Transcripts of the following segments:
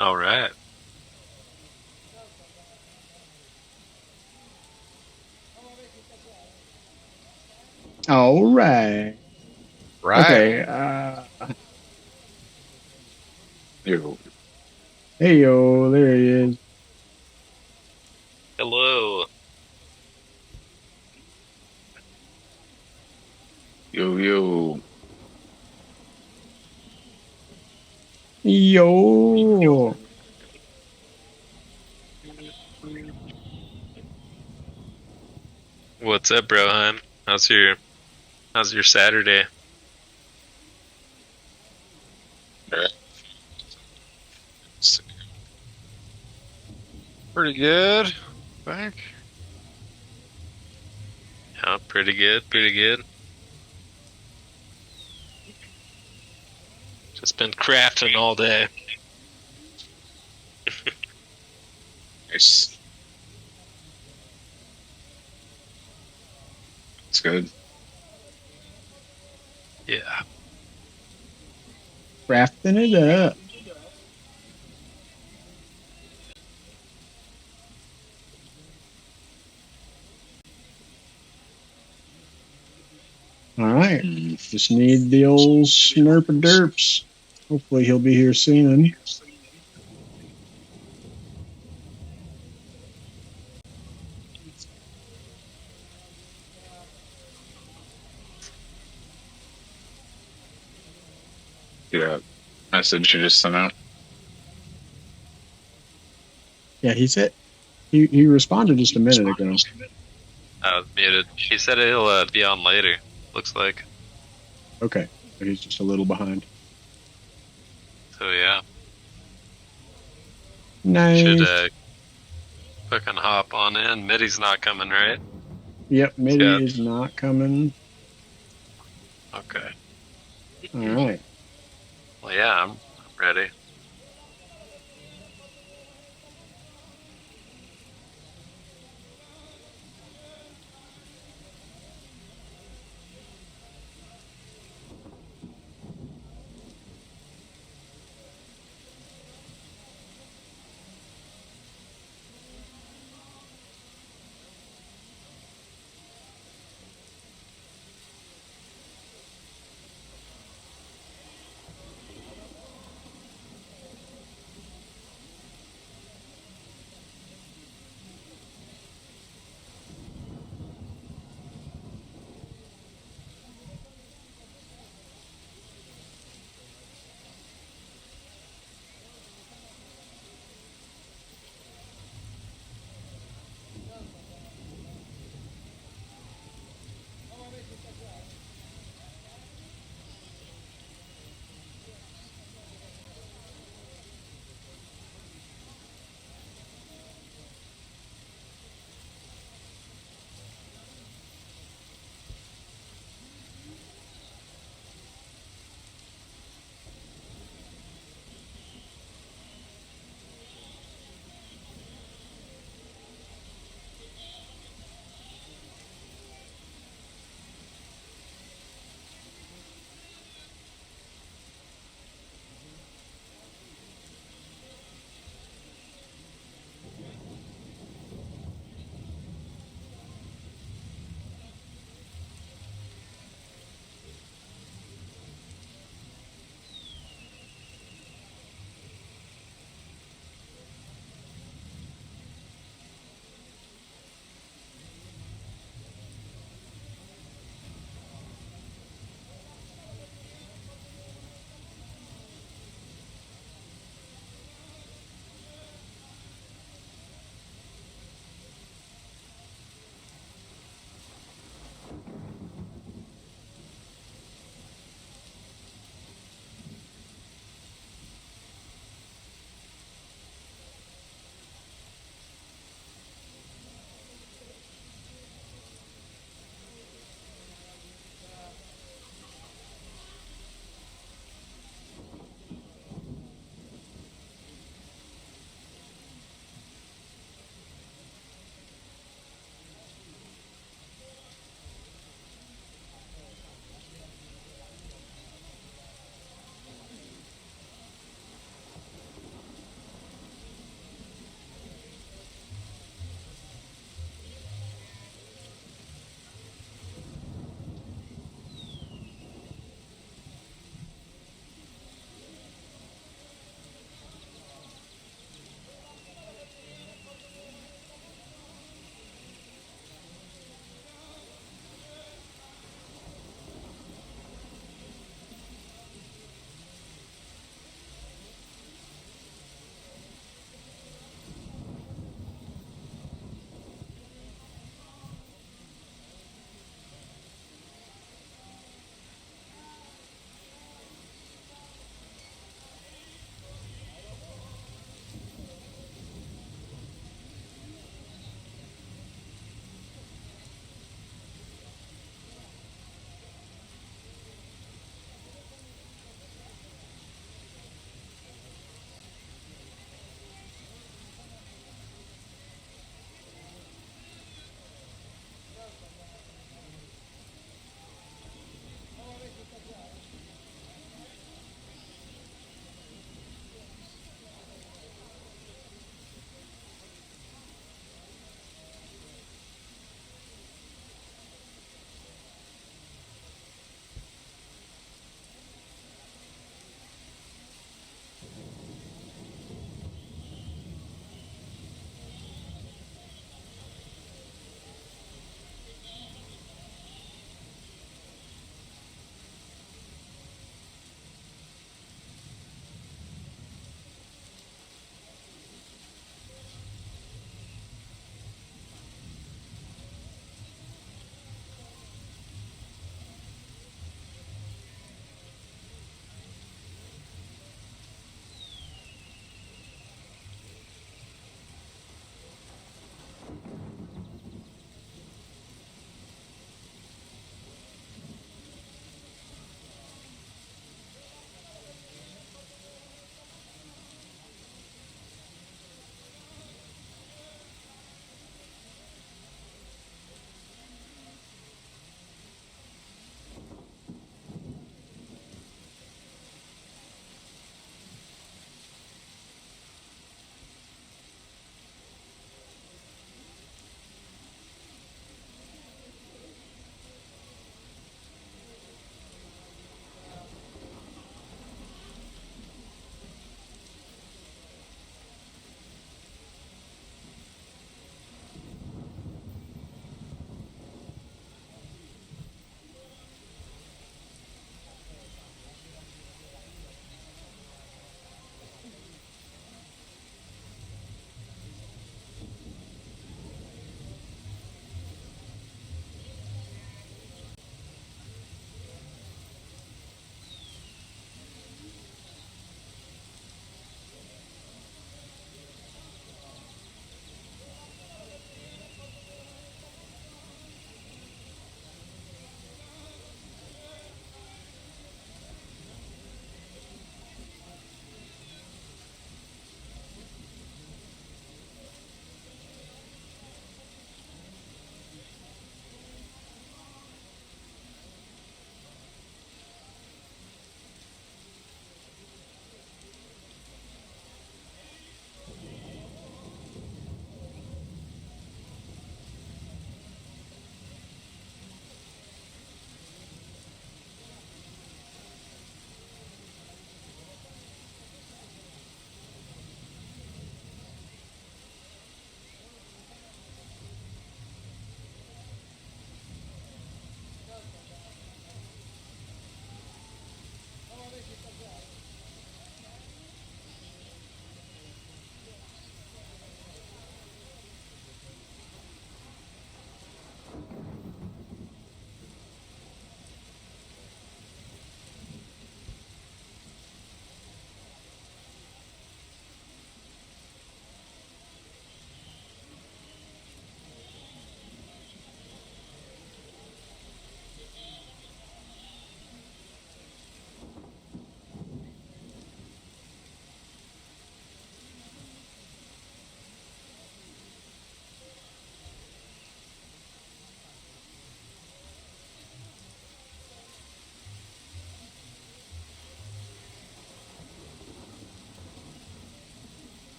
All right. All right. Right. Okay. Yo, Hey, yo, there he is. Hello. yo, yo. Yo. What's up, Broheim? How's your Saturday? Alright. Pretty good. I think. Yeah, pretty good, pretty good. Just been crafting all day. Nice. It's good. Yeah. Crafting it up. All right. Just need the old snurp of derps. Hopefully he'll be here soon. Yeah. Message you just sent out. Yeah, he said he responded just a minute ago. I was muted. He said he'll be on later. Looks like. Okay. So he's just a little behind. So yeah, should Nice. fucking hop on in. Mitty's not coming, right? Yep, He's Mitty got. is not coming. Okay. All right. Well, yeah, I'm ready.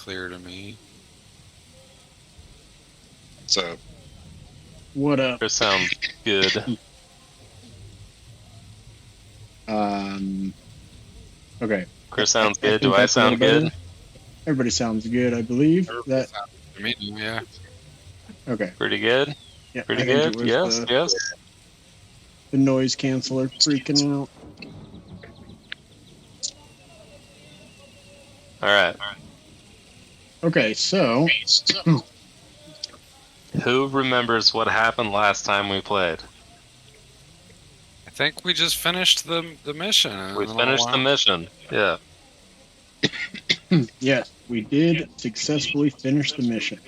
clear to me. So, What up? Chris sounds good. Okay. Chris sounds I good. Do think I that's a little sound good? better. Everybody sounds good, I believe. That To me, yeah. okay. Pretty good. Yeah, Pretty I think good. it was Yes. Yes. the noise canceller freaking out. All right. Okay, so Who remembers what happened last time we played? I think we just finished the mission. We and finished the mission. Yeah. yes, we did successfully finish the mission.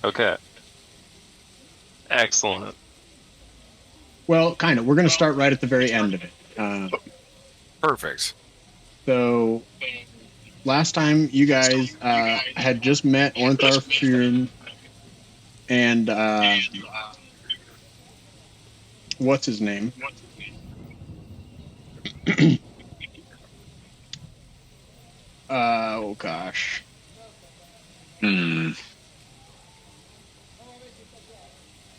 Okay. Excellent. Well, kind of. We're going to start right at the very end of it. Perfect. So, last time you guys had just met Ornthar Fume and what's his name? Oh gosh.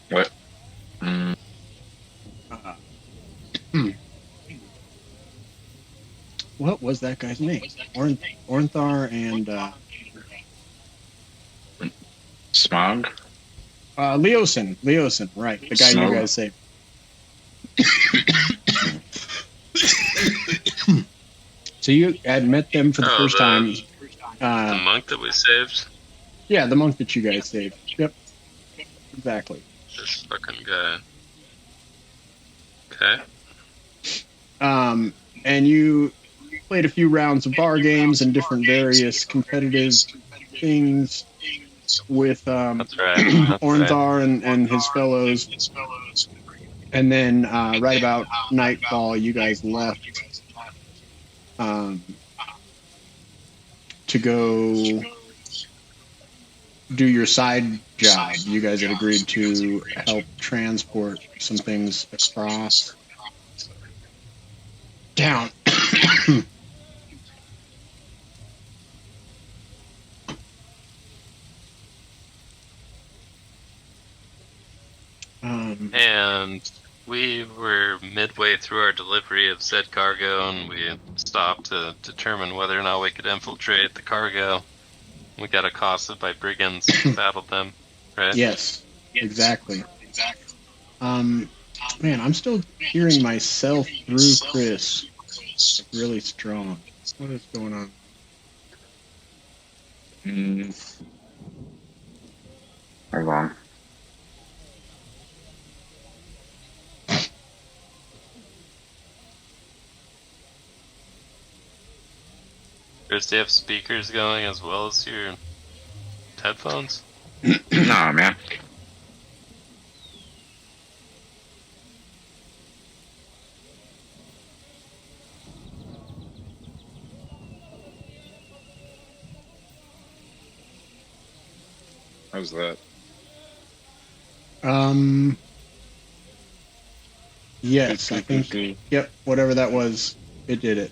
what? Mm, Uh, what was that guy's name? Ornthar and Smog? Leosin. Leosin, right? The guy you Smog. guys saved. So you had met them for the first time. The monk that we saved. Yeah, the monk that you guys saved. Yep, exactly. This fucking guy. Okay. And you played a few rounds of bar games and different various competitive things with That's right. That's Ornthar right. and his fellows. And then right about nightfall, you guys left to go do your side job. You guys had agreed to help transport some things across town. And we were midway through our delivery of said cargo, and we stopped to determine whether or not we could infiltrate the cargo. We got accosted by brigands, battled them, right? Yes, exactly. Man, I'm still hearing myself through Chris really strong. What is going on? Hold on. Chris, do you have speakers going as well as your headphones? Nah, man. How's that? Yes, I think. Yep, whatever that was, it did it.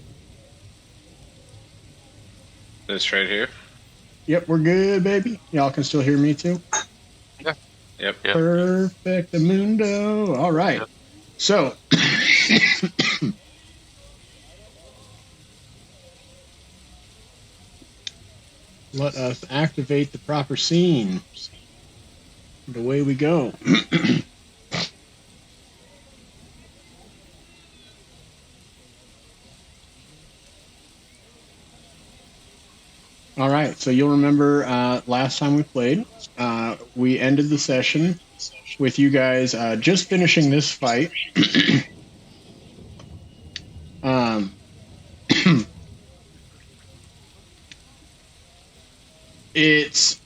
This right here? Yep, we're good, baby. Y'all can still hear me too? Yep. Yep. Perfect, mundo. All right. Yep. So, let us activate the proper scene. And away we go. All right, so you'll remember last time we played, we ended the session with you guys just finishing this fight. It's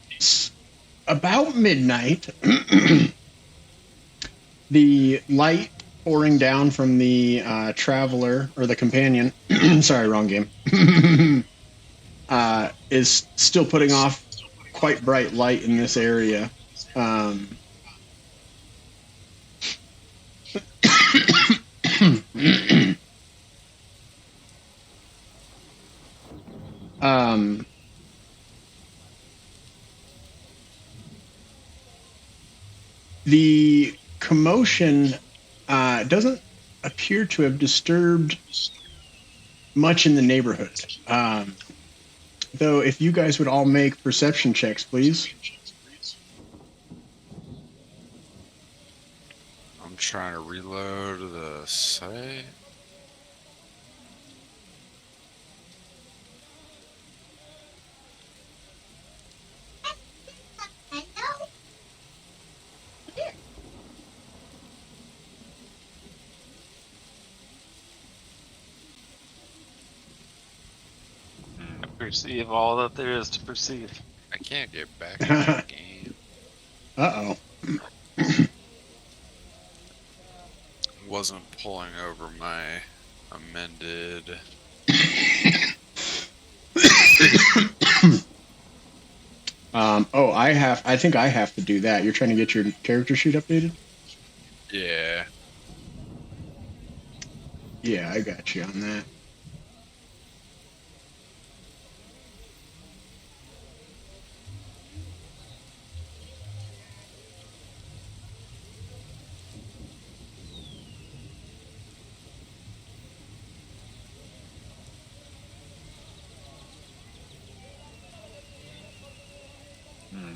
about midnight. The light pouring down from the traveler or the companion. Sorry, wrong game. Is still putting off quite bright light in this area. The commotion doesn't appear to have disturbed much in the neighborhood. Though, if you guys would all make perception checks, please. I'm trying to reload the site. Perceive all that there is to perceive. I can't get back into the game. Uh-oh. Wasn't pulling over my amended. I think I have to do that. You're trying to get your character sheet updated? Yeah. Yeah, I got you on that. Hmm.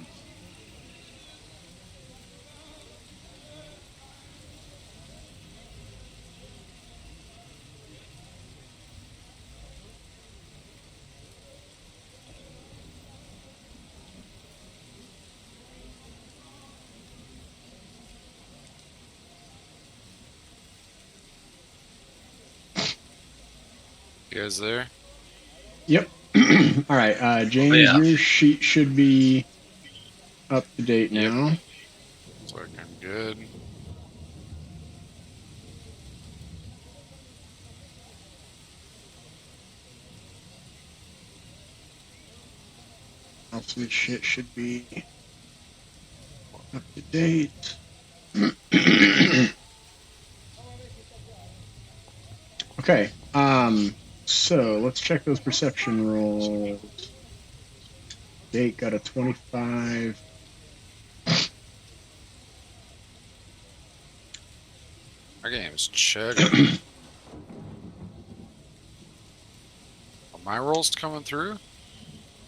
You guys there? Yep. All right, James, Yeah. your sheet should be up to date Yep. now. Looks like I'm good. Also, this shit should be up to date. Okay. So let's check those perception rolls. Date got a 25. My game's chugging. Are my rolls coming through?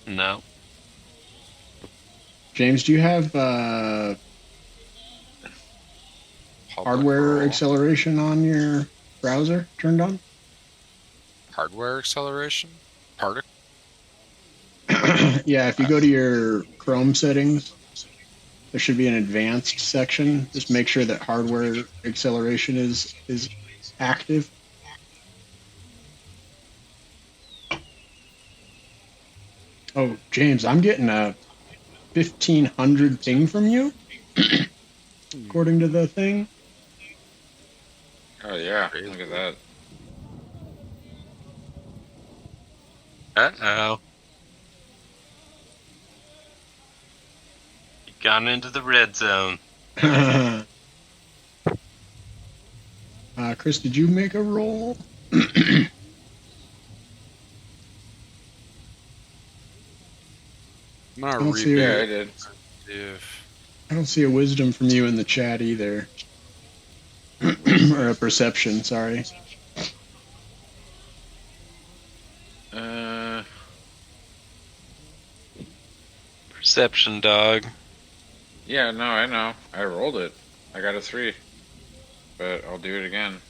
No. James, do you have Public hardware roll. acceleration on your browser turned on? Hardware acceleration? Particle? Yeah, if you go to your Chrome settings, there should be an advanced section. Just make sure that hardware acceleration is active. Oh, James, I'm getting a 1500 ping from you, according to the thing. Oh yeah, look at that. Uh-oh. You gone into the red zone. Chris, did you make a roll? I'm gonna I don't see Yeah, a- I did. if I don't see a wisdom from you in the chat either. Or a perception, sorry. Perception, dog. Yeah, no, I know. I rolled it. I got a 3. But I'll do it again.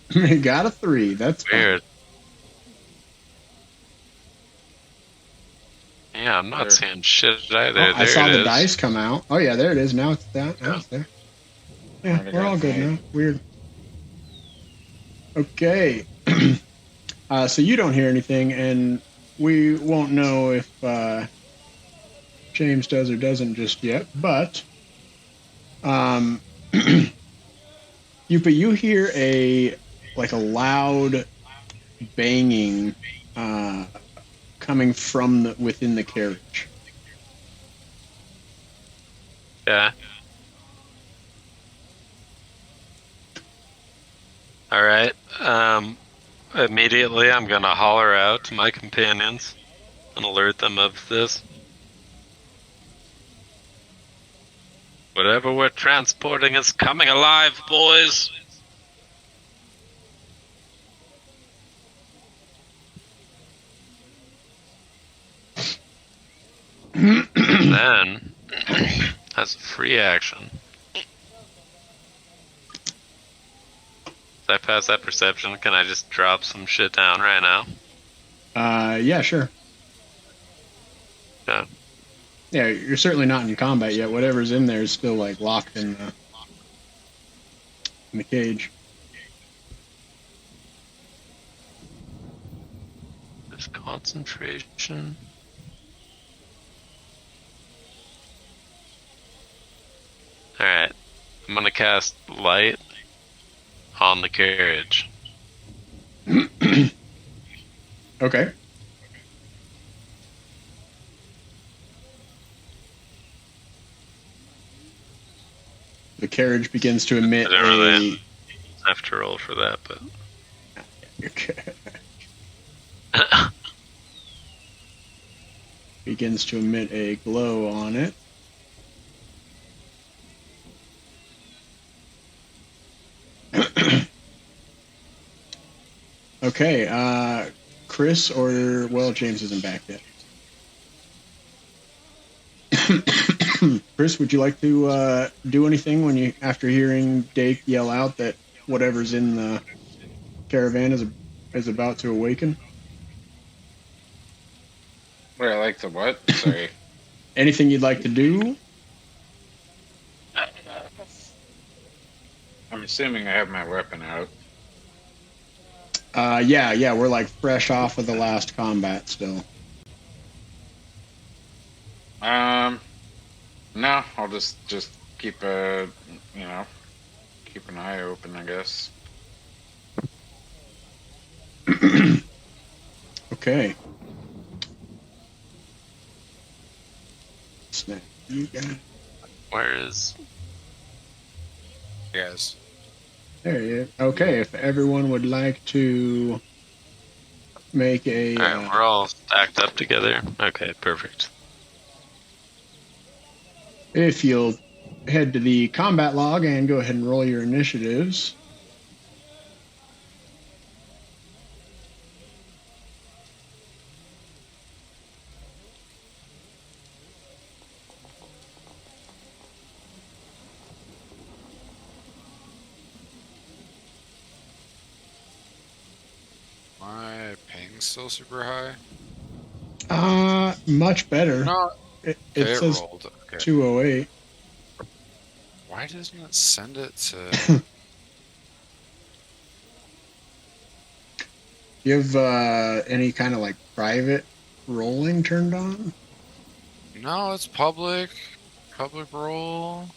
You got a 3. That's fine. Weird. Yeah, I'm not There. seeing shit either. Oh, I there saw it the is. dice come out. Oh yeah, there it is. Now it's that. Now Yeah. it's there. Yeah, Might have we're got all good made. now. Weird. Okay. So you don't hear anything, and we won't know if James does or doesn't just yet. But you hear a loud banging coming from within the carriage. Yeah. All right. Immediately, I'm gonna holler out to my companions and alert them of this. Whatever we're transporting is coming alive, boys. Then, as a free action, if I pass that perception, can I just drop some shit down right now? Yeah, sure. Yeah. Yeah, you're certainly not in combat yet. Whatever's in there is still like locked in the cage. This concentration. Alright. I'm gonna cast light on the carriage. Okay. The carriage begins to emit I don't really a. have to roll for that, but. begins to emit a glow on it. Okay, Chris or James isn't back yet. Chris, would you like to do anything when you after hearing Dake yell out that whatever's in the caravan is about to awaken? Wait, I like the what? Sorry. Anything you'd like to do? I'm assuming I have my weapon out. Yeah, we're like fresh off of the last combat still. No, I'll just keep keep an eye open, I guess. Okay. Snap. You got it. Where is. Yes. There you is. Okay, if everyone would like to make a. Alright, we're all stacked up together. Okay, perfect. If you'll head to the combat log and go ahead and roll your initiatives. My ping's still super high. Much better. No, It it says rolled. Okay. 208. Why doesn't it send it to? You have any kind of like private rolling turned on? No, it's public. Public roll.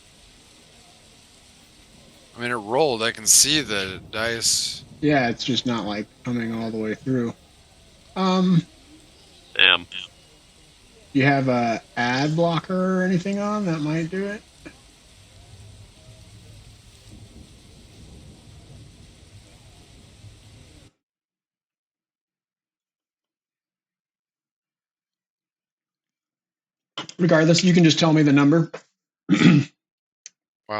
I mean, it rolled. I can see the dice. Yeah, it's just not like coming all the way through. Um, Damn. you have a ad blocker or anything on that might do it? Regardless, you can just tell me the number. Well,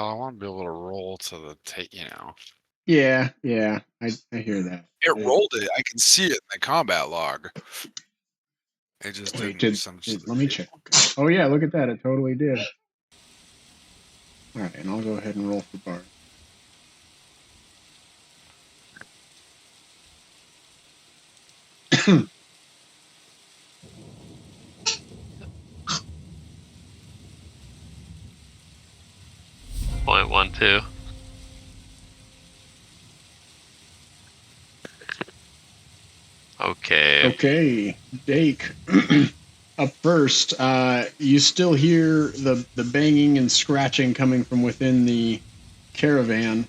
I want to be able to roll to the take. Yeah, I hear that. It rolled it. I can see it in the combat log. It just Wait, didn't send it to the let me check. Oh yeah, look at that. It totally did. All right, and I'll go ahead and roll for Bard. .12. Okay. Okay, Dake. Up first, you still hear the banging and scratching coming from within the caravan.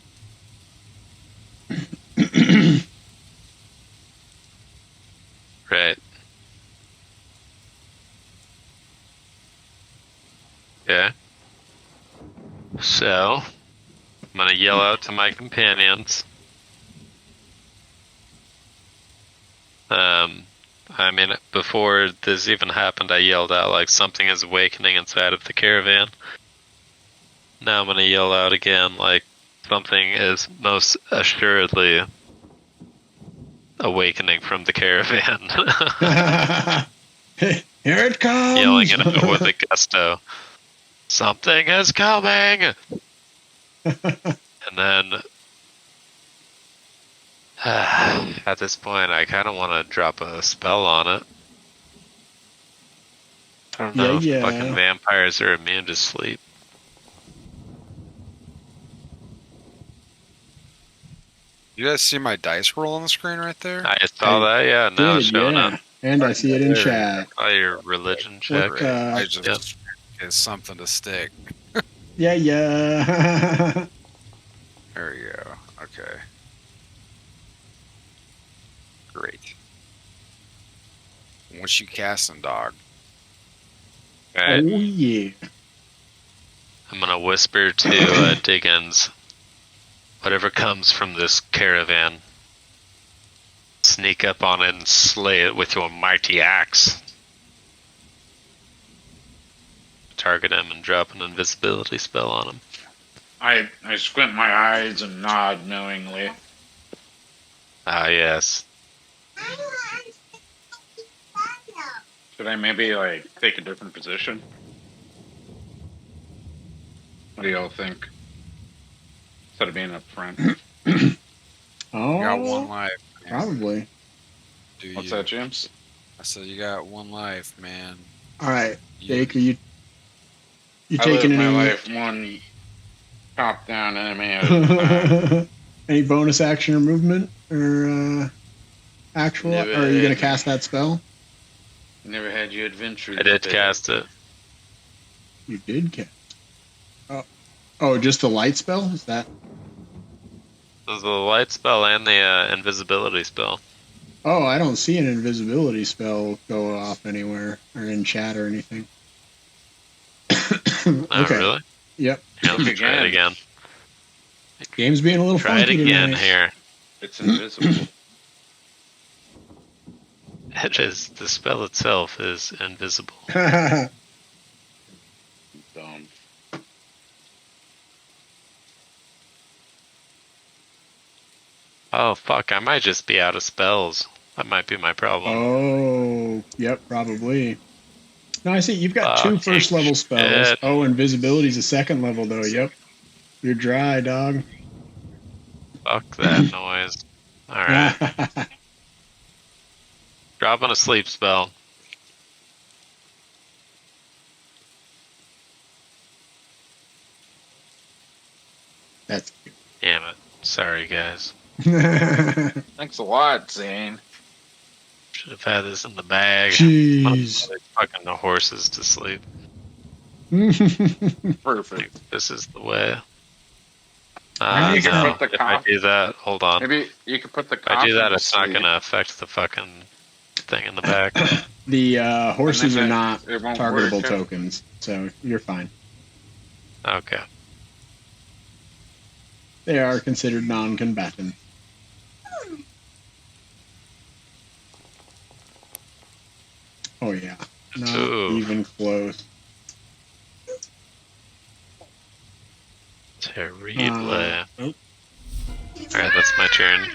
Right. Yeah. So, I'm gonna yell out to my companions. I mean, before this even happened, I yelled out like something is awakening inside of the caravan. Now I'm gonna yell out again, like something is most assuredly awakening from the caravan. Here it Yelling comes. it out with a gusto. Something is coming! And then, at this point, I kind of want to drop a spell on it. I don't Yeah, know if fucking yeah. vampires are immune to sleep. You guys see my dice roll on the screen right there? I saw that, yeah, now it's Did, showing up. yeah. And I see it in There you chat. Oh, your religion check. What, Great. I Yep. just get something to stick. yeah, yeah. There you go. Okay. Great. Once you casting, dog. Alright, Oh, yeah. I'm gonna whisper to Diggins, whatever comes from this caravan, sneak up on it and slay it with your mighty axe. Target him and drop an invisibility spell on him. I squint my eyes and nod knowingly. Ah, yes. Should I maybe like take a different position? What do y'all think? Instead of being up front. You got one Oh, life. Man. probably. Do What's you? that, James? I said you got one life, man. All right, You- Jake, are you I taking live my any life one top down enemy at a time. any bonus action or movement or actual? Never Or are you gonna had cast that spell? Never had you adventure. I did cast it. You did cast. Oh, just the light spell? Is that? There's the light spell and the invisibility spell. Oh, I don't see an invisibility spell go off anywhere or in chat or anything. Oh, Okay. really? Yep. Yeah, let me try it again. Game's being a little Try it funky again tonight. here. It's invisible. It is, the spell itself is invisible. Dumb. Oh, fuck, I might just be out of spells. That might be my problem. Oh, yep, probably. No, I see you've got two Fucking first level spells. shit. Oh, invisibility's a second level though. Yep. You're dry, dog. Fuck that noise. Alright. Dropping a sleep spell. That's Damn it. Sorry, guys. cute. Thanks a lot, Zane. Should have had this in the bag. Jeez. Fucking the horses to sleep. Perfect. This is the way. Why is You No. could put the If I coffee. do that, hold on. Maybe you could put the If I coffee do that, to it's not sleep, gonna affect the fucking thing in the back. The horses and are then not it won't targetable work. tokens, so you're fine. Okay. They are considered non-combatant. Oh yeah, not Ooh. even close. Terrible. Oh. Alright, that's my turn.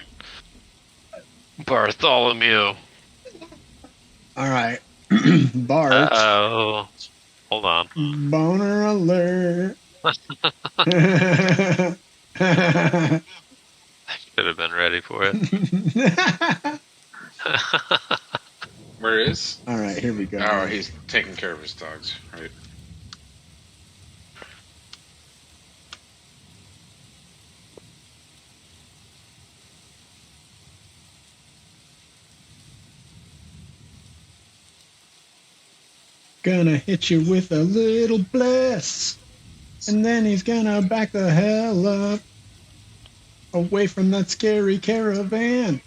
Bartholomew. All right, Bart. Uh-oh. Hold on. Boner alert. Should have been ready for it. Where is? All right, here we go. Oh, he's taking care of his dogs, right? Gonna hit you with a little bless, and then he's gonna back the hell up away from that scary caravan.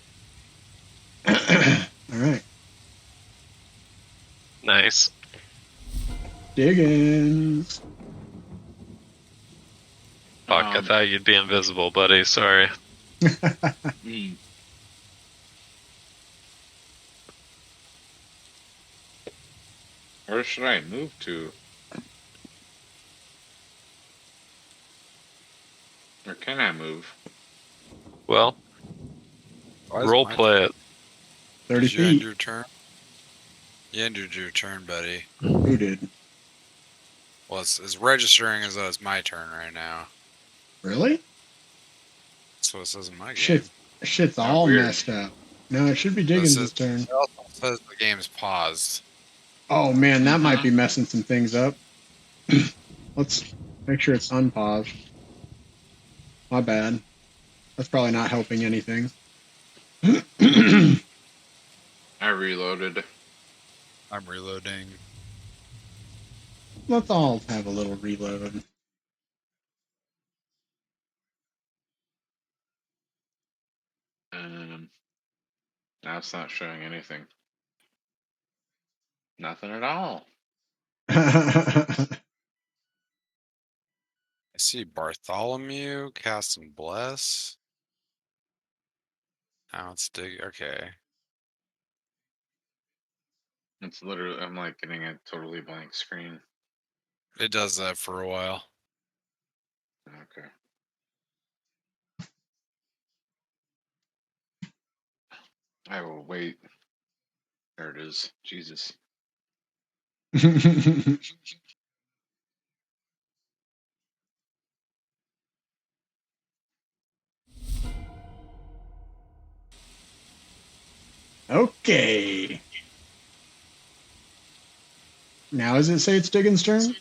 All right, Nice. Diggins. Fuck, I thought you'd be invisible, buddy. Sorry. Where should I move to? Or can I move? Well, Why is role my play it. 30 Did you end feet. your turn? You ended your turn, buddy. Who did? Well, it's registering as though it's my turn right now. Really? That's what it says in my game. Shit's Oh, all weird. messed up. No, it should be But Diggins' turn. it also says the game's paused. Oh man, that might Mhm. be messing some things up. Let's make sure it's unpaused. My bad. That's probably not helping anything. I reloaded. I'm reloading. Let's all have a little reload. Now it's not showing anything. Nothing at all. I see Bartholomew, Cast and Bless. Now it's dig. Okay. It's literally, I'm like getting a totally blank screen. It does that for a while. Okay. I will wait. There it is. Jesus. Okay. Now does it say it's Diggins' turn?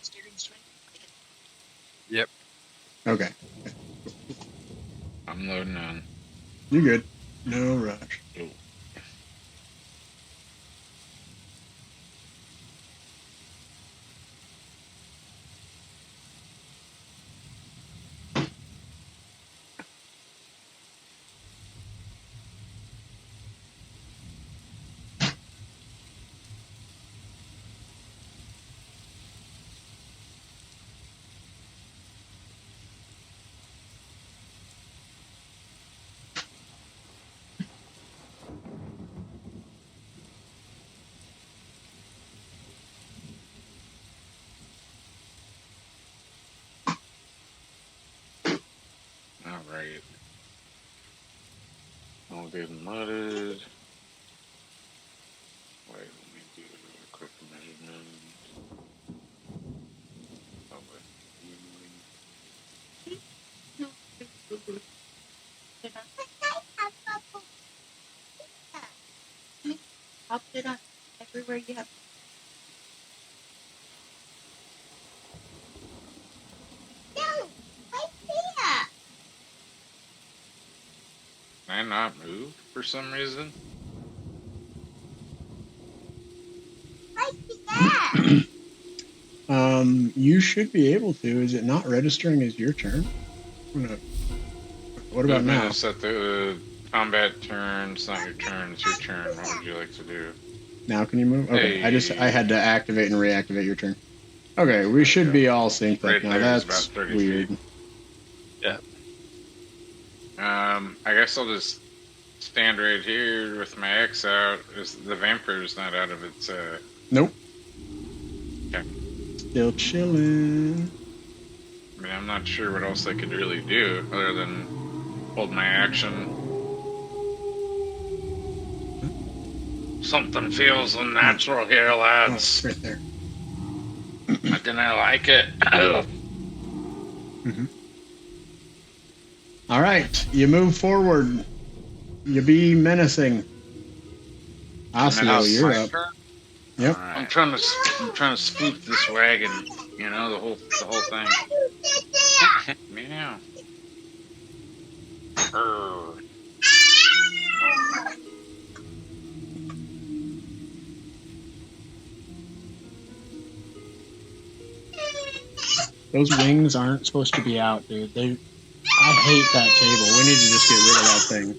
Yep. Okay. I'm loading on. You're good. No rush. Oh. All right. All good and loaded. Wait, let me do a quick measurement. Oh, I'll put it on everywhere you have. No, right there. Can I not move for some reason? Right there. You should be able to. Is it not registering as your turn? What about Movement now? is set the combat turn. It's not your turn. It's your turn. What would you like to do? Now can you move? Okay. I Hey. had to activate and reactivate your turn. Okay, we There we should go. be all synced up Right now. there is about That's 30 weird. feet. Yeah. I guess I'll just stand right here with my X out. The vampire's not out of its. Nope. Okay. Still chilling. I mean, I'm not sure what else I could really do other than hold my action. Something feels unnatural here, Oh, lads. right there. I didn't like it. Mhm. All right, you move forward. You be menacing. Osio, Menace. you're My up. turn? Yep. I'm Alright. trying to spook this wagon. You know the whole thing. Meow. Urgh. Those wings aren't supposed to be out, dude. I hate that table. We need to just get rid of that thing.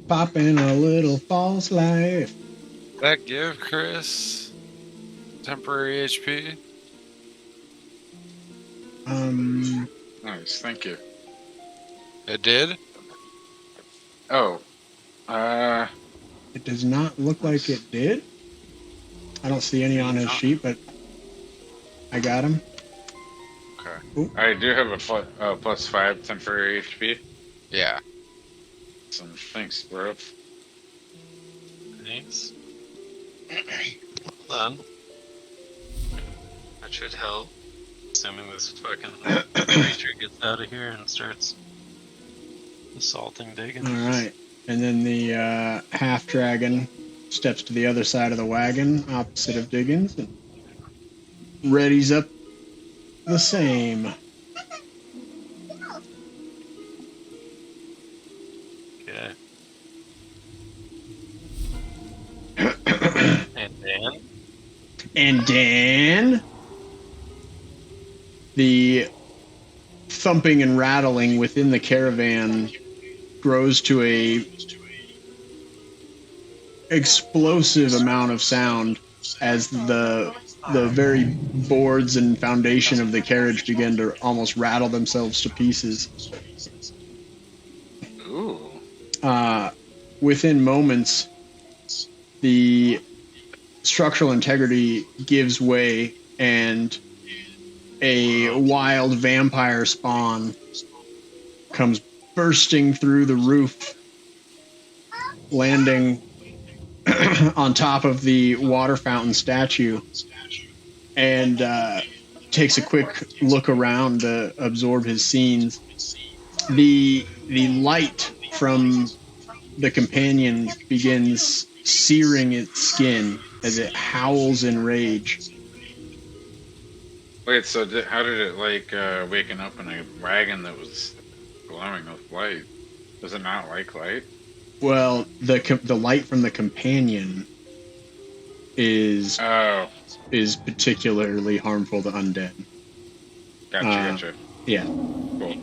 Popping a little false life. That give Chris temporary HP? Nice, thank you. It did? Oh, It does not look like it did. I don't see any on his sheet, but I got him. Okay. Ooh. I do have a +5 temporary HP. Yeah. So thanks, bro. Thanks. Hold on. That should help. Assuming this fucking creature gets out of here and starts assaulting Diggins. All right. And then the half dragon steps to the other side of the wagon, opposite of Diggins, and readies up the same. Okay. And Dan? And Dan, the thumping and rattling within the caravan grows to a explosive amount of sound as the very boards and foundation of the carriage begin to almost rattle themselves to pieces. Ooh. Within moments, the structural integrity gives way and a wild vampire spawn comes bursting through the roof, landing on top of the water fountain statue, and takes a quick look around to absorb his scenes. The light from the companion begins searing its skin as it howls in rage. Wait, so how did it like waking up in a wagon that was glowing with light? Does it not like light? Well, the light from the companion is Oh, particularly harmful to undead. gotcha. Yeah. Cool.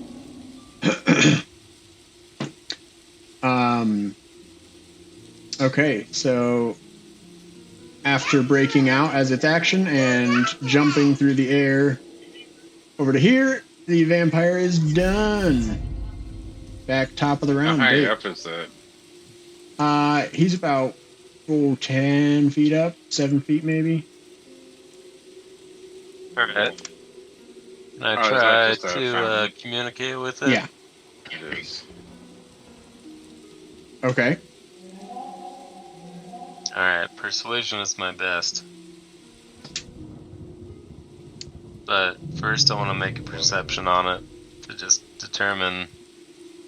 Okay, so after breaking out as its action and jumping through the air over to here, the vampire is done. Back top of the How round. high Dave. up is that? He's about 10 feet up, 7 feet maybe. Alright. Can I Oh, is that try just a to fountain? communicate with it? Yeah. It is. Okay. Alright, persuasion is my best. But first I want to make a perception on it to just determine,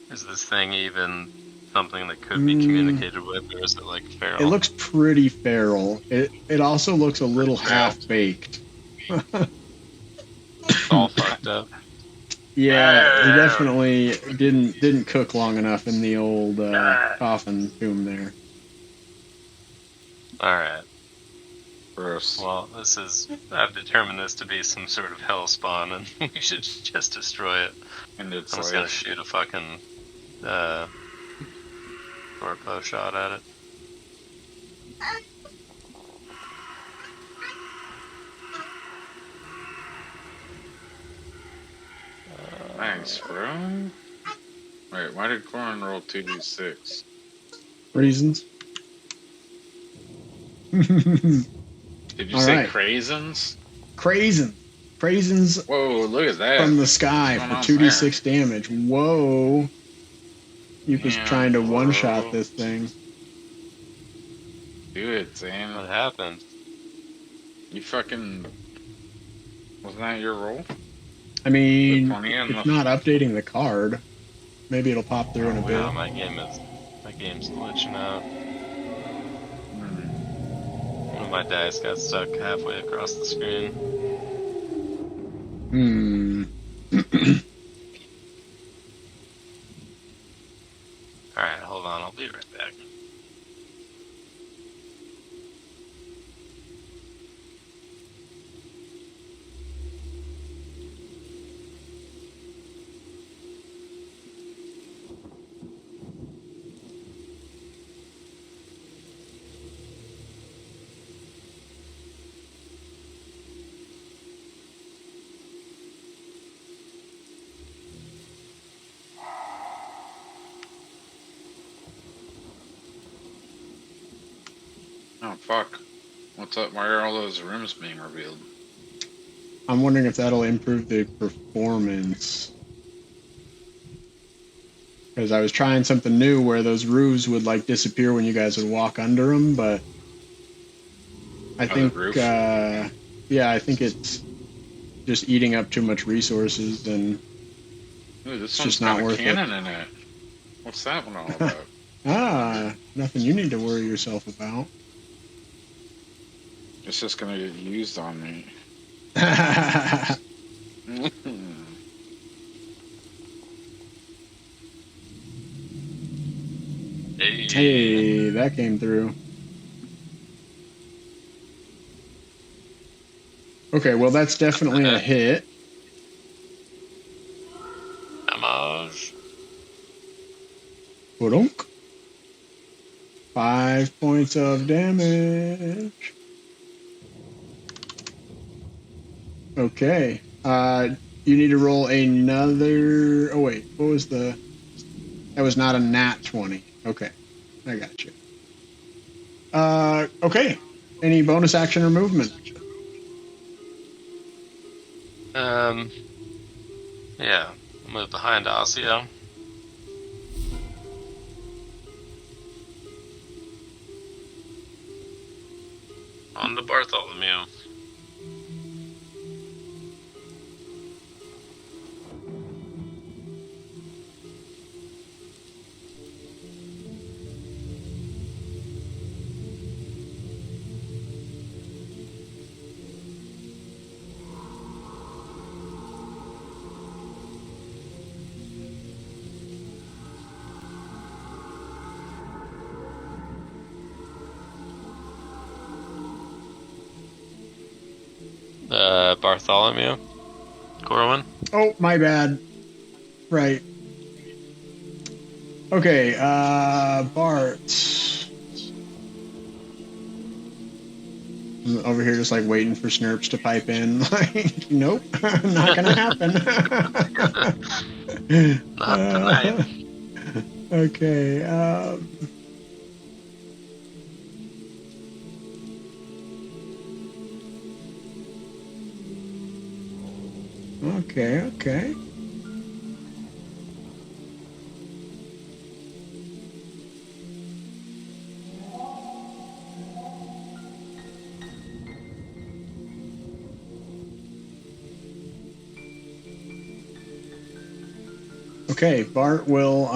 is this thing even something that could be communicated with, or is it like feral? It looks pretty feral. It also looks a little Feral. half-baked. It's all fucked up. Yeah, he definitely didn't cook long enough in the old coffin tomb there. Alright. Gross. Well, I've determined this to be some sort of hell spawn, and we should just destroy it. And it's I'm just like, gonna shoot a fucking torpo shot at it. nice, bro. Wait, why did Corin roll 2d6? Reasons. Did you All say right. craisins? Craisins Whoa, look at that. from the sky What's for going on 2d6 damage. Whoa. You was Yeah, trying to whoa. one-shot this thing. Do it, Zane. What happened? You fucking... Wasn't that your roll? I mean, The 20 and it's the- not updating the card. Maybe it'll pop through in a bit. Wow, my game's glitching out. One of my dice got stuck halfway across the screen. Alright, hold on, I'll be right back. Oh fuck! What's up? Why are all those rooms being revealed? I'm wondering if that'll improve the performance. Because I was trying something new where those roofs would like disappear when you guys would walk under them, but I Oh, the think, roof. yeah, I think it's just eating up too much resources, and Ooh, this it's one's just got not a worth it. cannon in it. What's that one all about? Nothing you need to worry yourself about. It's just gonna get used on me. Hey, Hey, that came through. Okay, well, that's definitely a hit. damage. Ba-dunk. 5 points of damage. Okay. You need to roll another. Oh wait, what was the? That was not a nat 20. Okay, I got you. Okay. Any bonus action or movement? Um, yeah, move behind Osseo. On to Bartholomew. Bartholomew. Corwin. Oh, my bad. Right. Okay. Bart. I'm over here just like waiting for Snurps to pipe in. Like, nope, not gonna happen. Not tonight. Okay. Okay. Okay, Bart will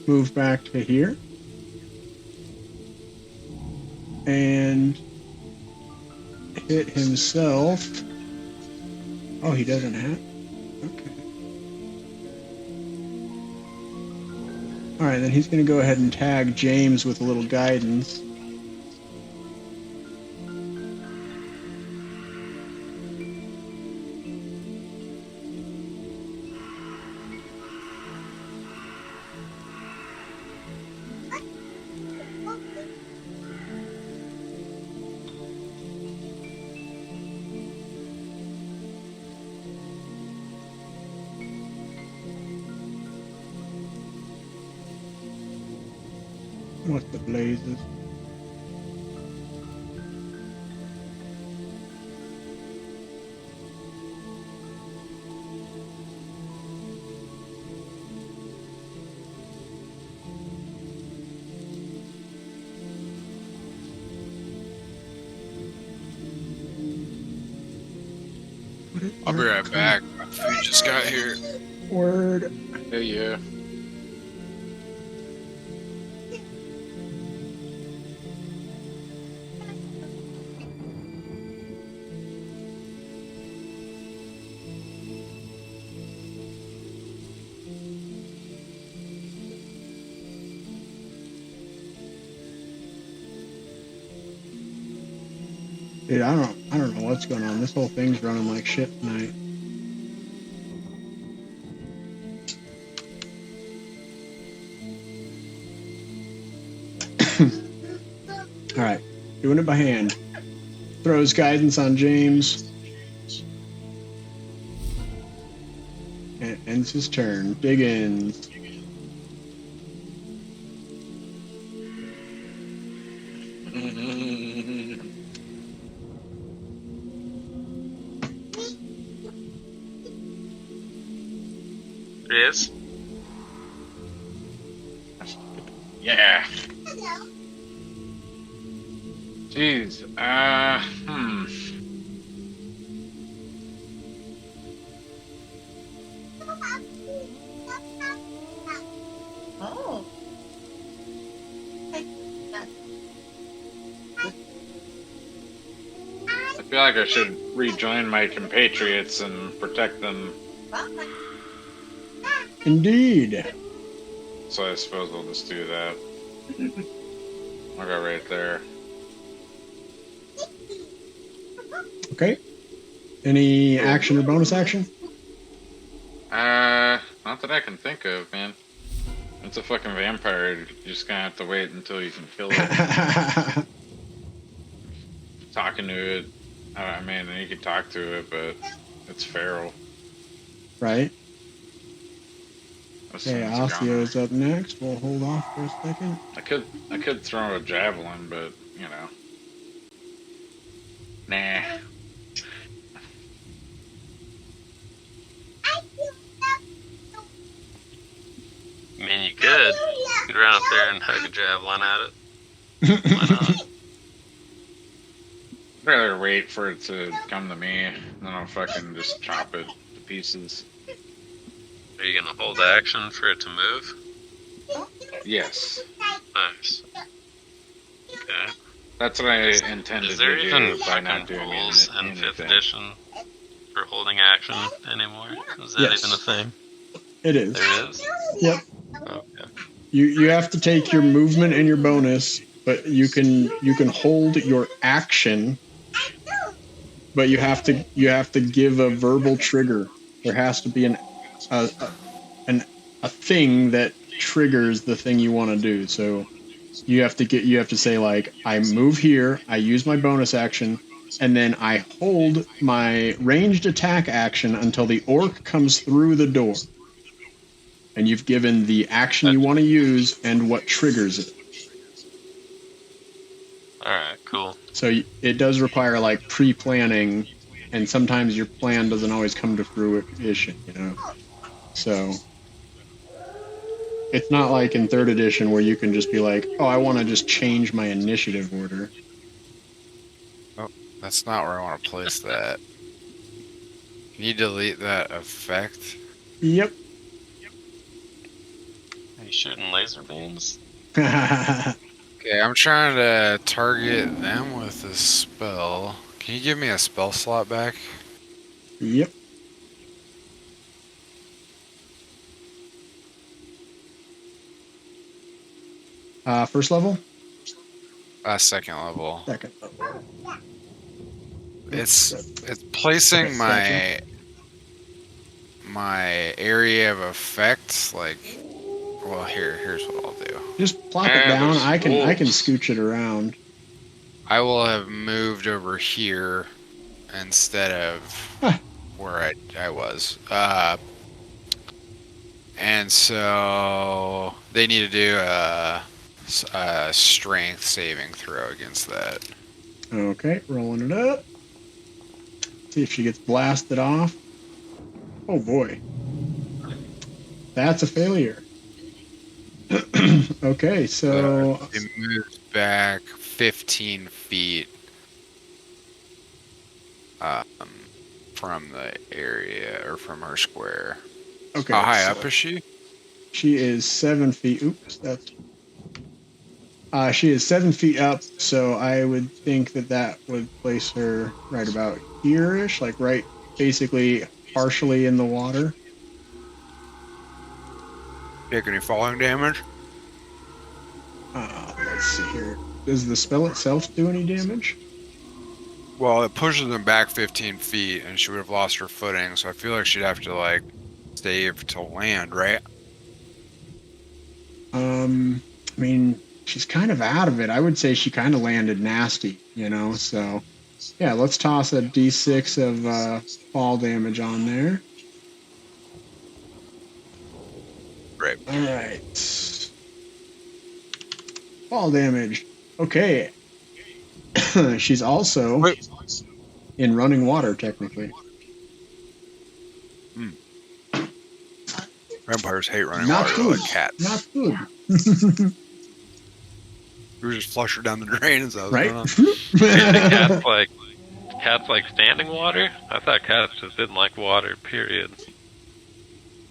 move back to here and hit himself. Oh, he doesn't have. Okay. All right, then he's going to go ahead and tag James with a little guidance. What the blazes? I'll be right back. My food just got here. Word. Hey, yeah. Dude, I don't know what's going on. This whole thing's running like shit tonight. All right, doing it by hand. Throws guidance on James. And ends his turn. Diggins. There he is. Yeah. Jeez. Oh. I feel like I should rejoin my compatriots and protect them. Indeed. So I suppose we'll just do that. I'll go right there. Okay. Any action or bonus action? Not that I can think of, man. It's a fucking vampire. You're just gonna have to wait until you can kill it. Talking to it. I mean, you can talk to it, but it's feral. Right. As Okay, soon as it's Osseo's gone. up next. We'll hold off for a second. I could throw a javelin, but you know. Nah. I mean, you could. You could run up there and hug a javelin at it. Why not? I'd rather wait for it to come to me, and then I'll fucking just chop it to pieces. Are you gonna hold action for it to move? Yes. Nice. Okay. That's what I intended Is there to even do by not fucking doing rules in 5th anything. edition for holding action anymore? Is that Yes. even a thing? It is. There is? Yep. Okay. You have to take your movement and your bonus, but you can hold your action, but you have to give a verbal trigger. There has to be a a thing that triggers the thing you want to do. So you have to say like, I move here, I use my bonus action, and then I hold my ranged attack action until the orc comes through the door. And you've given the action you want to use and what triggers it. Alright, cool. So it does require like pre-planning, and sometimes your plan doesn't always come to fruition, you know. So it's not like in 3rd edition where you can just be like, oh, I want to just change my initiative order. Oh, that's not where I want to place that. Can you delete that effect? Yep. Are you shooting laser beams? Okay, I'm trying to target them with this spell. Can you give me a spell slot back? Yep. First level? Second level. Second level. It's placing Okay, my gotcha. my area of effect like. Well, here's what I'll do. Just plop it down. there's I can wolves. scooch it around. I will have moved over here instead of Huh. where I was. And so they need to do a strength saving throw against that. Okay, rolling it up. See if she gets blasted off. Oh boy. That's a failure. Okay, so It moves back 15 feet from the area or from her square. okay. How high so up is she? she is 7 feet. Oops, that's. She is 7 feet up, so I would think that would place her right about here-ish, like right, basically partially in the water. Take any falling damage? Let's see here. Does the spell itself do any damage? Well, it pushes them back 15 feet, and she would have lost her footing. So I feel like she'd have to like save to land, right? I mean, she's kind of out of it. I would say she kind of landed nasty, you know. So, yeah, let's toss a d6 of fall damage on there. Right. All right. Fall damage. Okay. She's also Wait. in running water, technically. Vampires hate running Not water. They're good. like cats. Not good. We would just flush her down the drain. Is that what's Right? going on? The cats like standing water? I thought cats just didn't like water, period.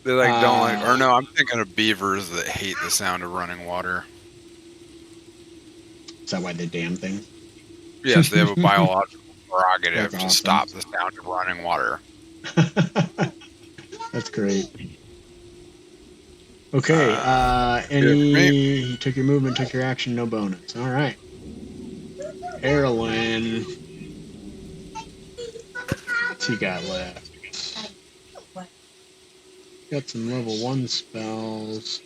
They like don't like, or no, I'm thinking of beavers that hate the sound of running water. Is that why they damn thing? Yes, they have a biological That's prerogative to awesome. stop the sound of running water. That's great. Okay. You took your movement, took your action, no bonus. All right. Carolyn. What's he got left? Got some level 1 spells.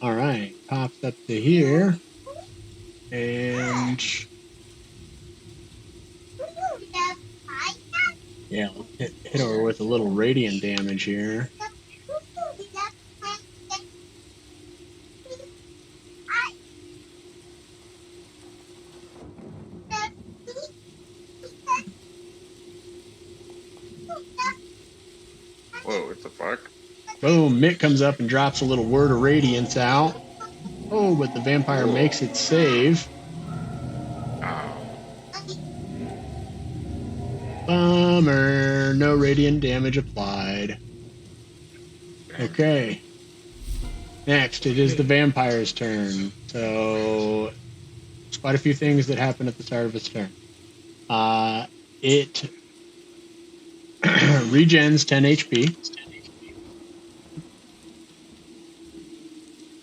All right, pops up to here, and yeah, let's hit her with a little radiant damage here. Whoa, what the fuck? Boom! Mick comes up and drops a little word of radiance out. Oh, but the vampire makes it save. Bummer. No radiant damage applied. Okay. Next, it is the vampire's turn. So, there's quite a few things that happen at the start of its turn. It regens 10 HP.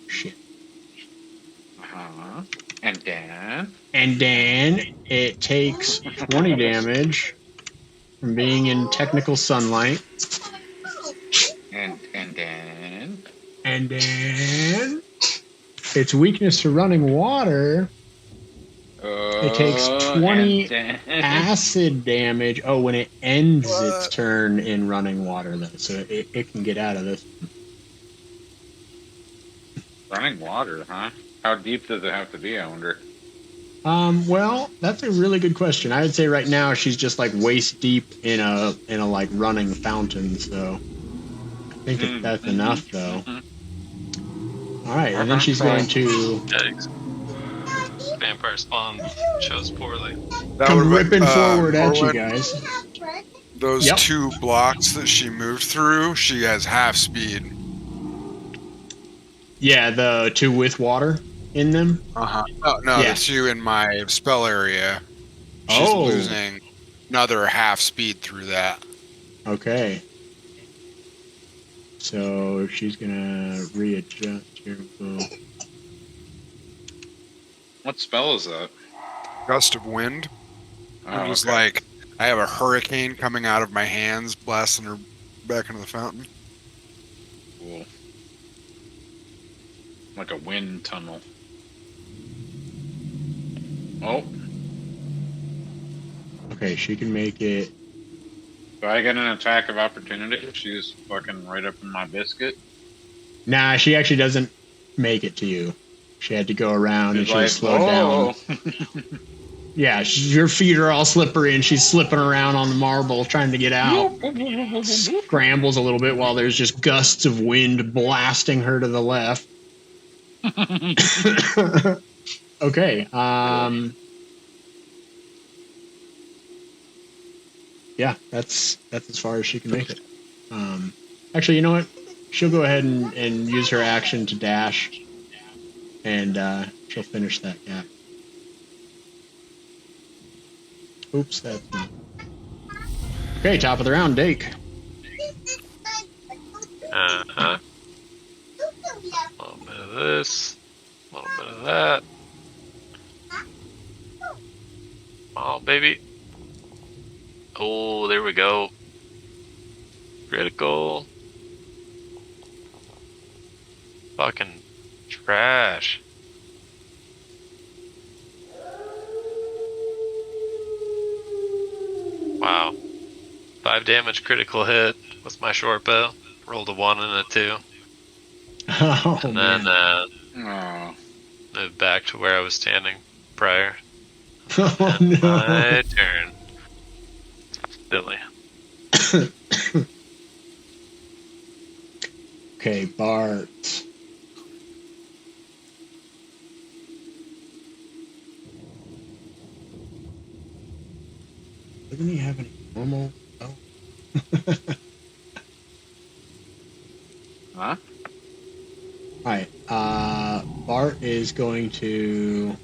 Shit. And then it takes 20 damage from being in technical sunlight. And then And then its weakness to running water. It takes 20 acid damage. Oh, when it ends its turn in running water, though, so it can get out of this. running water, huh? How deep does it have to be, I wonder? Well, that's a really good question. I would say right now she's just like waist deep in a like running fountain. So I think that's enough, though. All right, and then she's going to Yikes. Vampire spawn chose poorly. come ripping forward at you guys. Those Yep. 2 blocks that she moved through, she has half speed. Yeah, the 2 with water in them. Oh, no, Yeah. the 2 in my spell area. She's Oh. losing another half speed through that. Okay. So she's gonna readjust here. What spell is that? Gust of wind. Oh, It was okay. like I have a hurricane coming out of my hands, blasting her back into the fountain. Cool. Like a wind tunnel. Oh, Okay, she can make it. do I get an attack of opportunity if she's fucking right up in my biscuit? Nah, she actually doesn't make it to you. She had to go around and She's she was slowed down. Yeah, your feet are all slippery and she's slipping around on the marble trying to get out. Scrambles a little bit while there's just gusts of wind blasting her to the left. Okay. Yeah, that's as far as she can make it. Actually, you know what? She'll go ahead and use her action to dash, and she'll finish that gap. Oops, that's not. Okay, top of the round, Dake. Uh-huh. A little bit of this. A little bit of that. Oh, baby. Oh, there we go. Critical. Fucking trash. 5 damage critical hit with my short bow. Rolled a 1 and a 2. Oh, And man. then Oh, moved back to where I was standing prior. Oh, And no. my turn. Silly. Okay, Bart. Doesn't he have any normal? Oh. huh? Alright, Bart is going to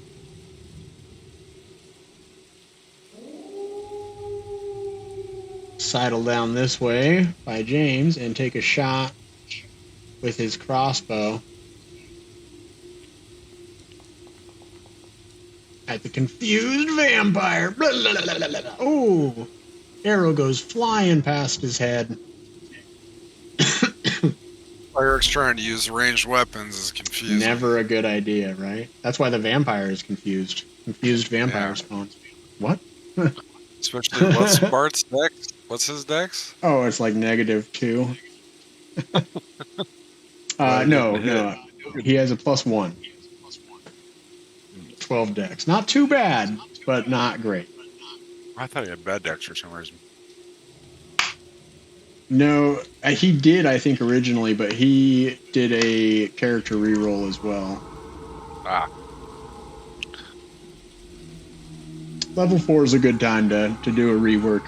sidle down this way by James and take a shot with his crossbow at the confused vampire. Blah, blah, blah, blah, blah. Oh, arrow goes flying past his head. Eric's trying to use ranged weapons is confusing. Never a good idea, right? That's why the vampire is confused. Confused vampire Yeah. spawn. What? Especially, what's Bart's dex? What's his dex? Oh, it's like -2. Well, No, didn't hit. no. He has a +1. 12 dex. Not too bad, but not great. I thought he had bad dex for some reason. No, he did, I think, originally, but he did a character reroll as well. Ah, Level 4 is a good time to do a rework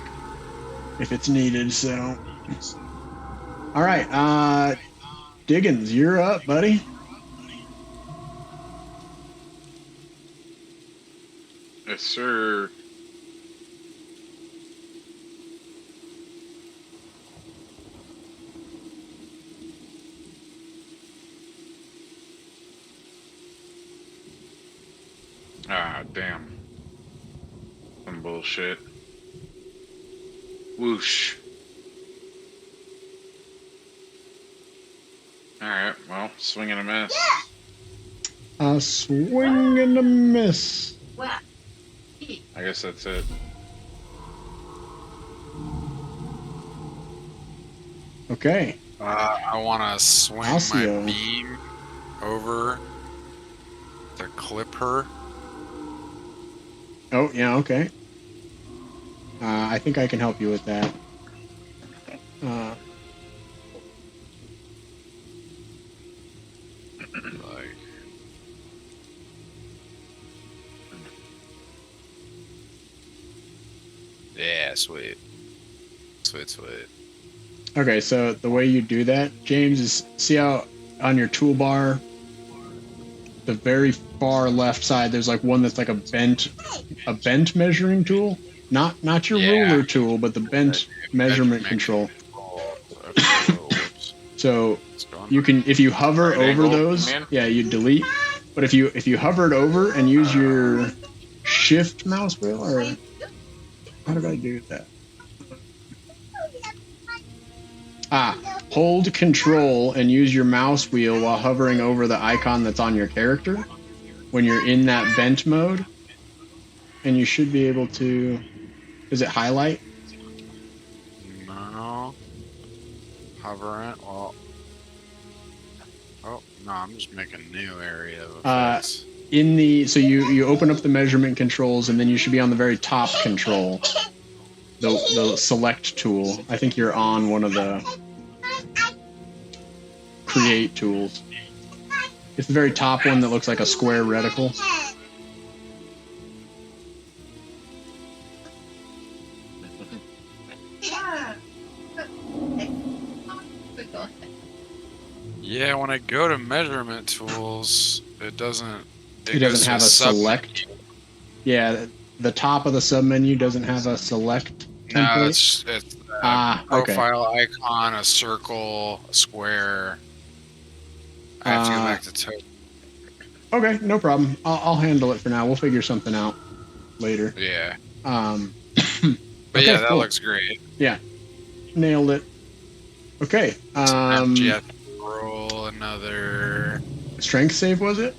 if it's needed, so. Alright, Diggins, you're up, buddy. Yes, sir. Ah, damn. Some bullshit. Whoosh. Alright, well, swing and a miss. A swing and a miss. I guess that's it. Okay. I want to swing my Alcio. beam over to clip her. Oh, yeah, okay. I think I can help you with that. Like, yeah, sweet. Sweet, sweet. Okay, so the way you do that, James, is see how on your toolbar, the very far left side, there's like one that's like a bent measuring tool. Not your Yeah. ruler tool, but the bent measurement control. Okay, whoops. So What's going you can, if you hover Right over angle, those, man. yeah, you delete. But if you hover it over and use your shift mouse wheel, or how did I do that? Hold control and use your mouse wheel while hovering over the icon that's on your character when you're in that bent mode, and you should be able to. Does it highlight? No. Hover it. Well. Oh, no, I'm just making a new area of effects. In the so you open up the measurement controls, and then you should be on the very top control, the select tool. I think you're on one of the create tools. It's the very top one that looks like a square reticle. Yeah, when I go to measurement tools, it doesn't. It goes doesn't to have a select. Yeah, the top of the submenu doesn't have a select No, template. it's Okay. profile icon, a circle, a square. I have to go back to total. Okay, no problem. I'll handle it for now. We'll figure something out later. Yeah. But yeah, that cool. looks great. Yeah, nailed it. Okay. You have to roll another Strength save, was it?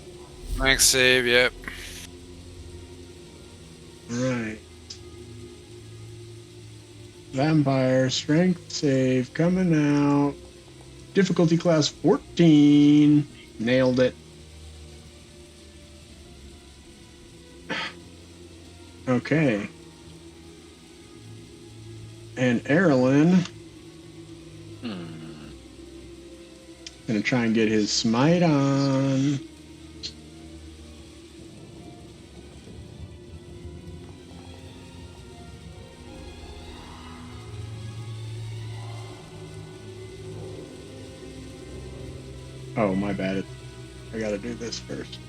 strength save. Yep. Right. Vampire strength save coming out. Difficulty class 14. Nailed it. Okay. And Erlen gonna try and get his smite on. Oh, my bad. I gotta do this first.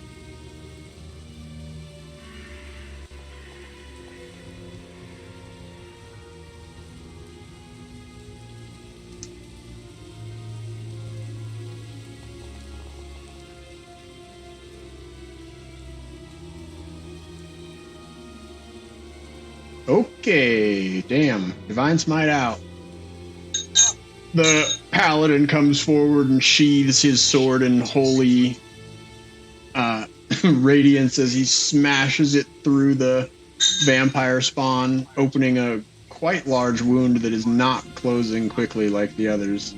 Okay, damn. Divine Smite out. The paladin comes forward and sheathes his sword in holy radiance as he smashes it through the vampire spawn, opening a quite large wound that is not closing quickly like the others.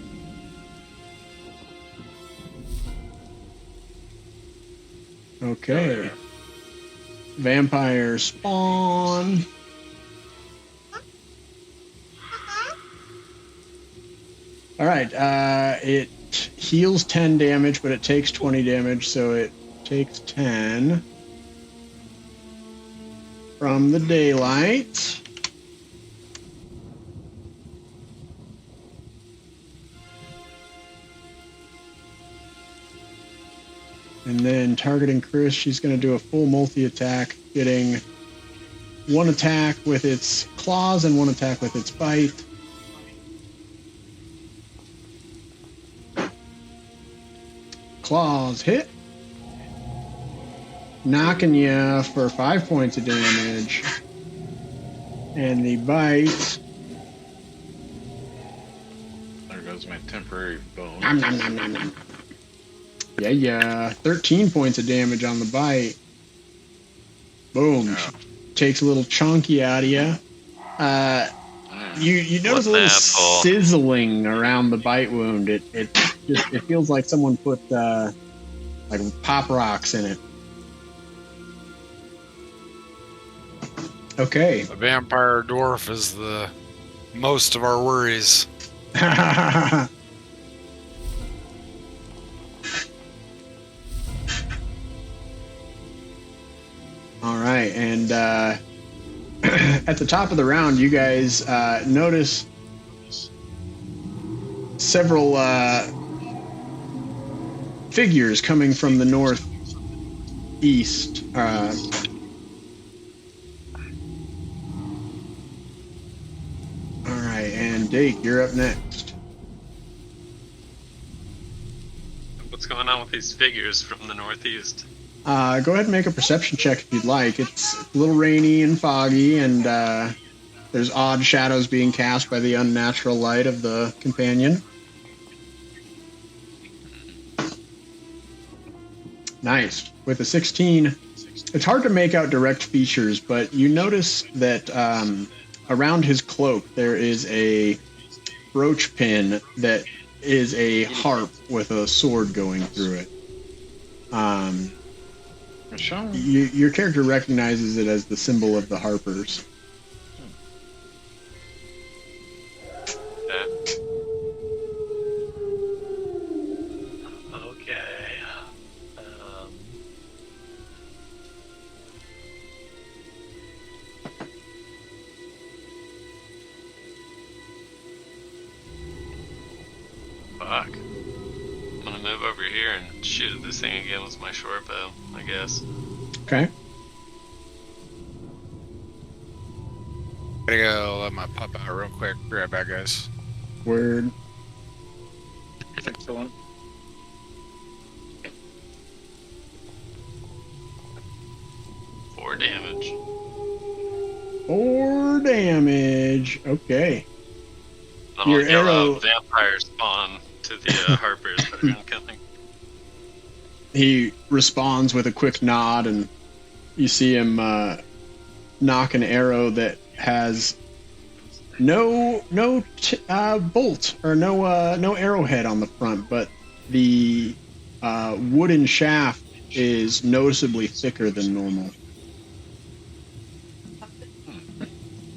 Okay. Vampire spawn. All right. It heals 10 damage, but it takes 20 damage, so it takes 10 from the daylight. And then targeting Chris, she's going to do a full multi-attack, getting one attack with its claws and one attack with its bite. Claws hit. Knocking you for 5 points of damage. And the bite. There goes my temporary bone. Nom, nom, nom, nom, nom. Yeah. 13 points of damage on the bite. Boom. Yeah. Takes a little chunky out of you. You notice a little sizzling around the bite wound. It feels like someone put like pop rocks in it. Okay. The vampire dwarf is the most of our worries. All right, and at the top of the round, you guys notice several figures coming from the northeast. All right, and Dake, you're up next. What's going on with these figures from the northeast? Go ahead and make a perception check if you'd like. It's a little rainy and foggy, and there's odd shadows being cast by the unnatural light of the companion. Nice. With a 16, it's hard to make out direct features, but you notice that around his cloak there is a brooch pin that is a harp with a sword going through it. Your character recognizes it as the symbol of the Harpers. Okay. Fuck. I'm gonna move over here and shoot at this thing again with my short bow, I guess. Okay. Gotta go let my pup out real quick. Be right back, guys. Word. Excellent. Four damage. 4 damage. Okay. Then Your I'll yell arrow- out vampire spawn to the Harpers that are incoming. He responds with a quick nod, and you see him knock an arrow that has no bolt or no arrowhead on the front, but the wooden shaft is noticeably thicker than normal.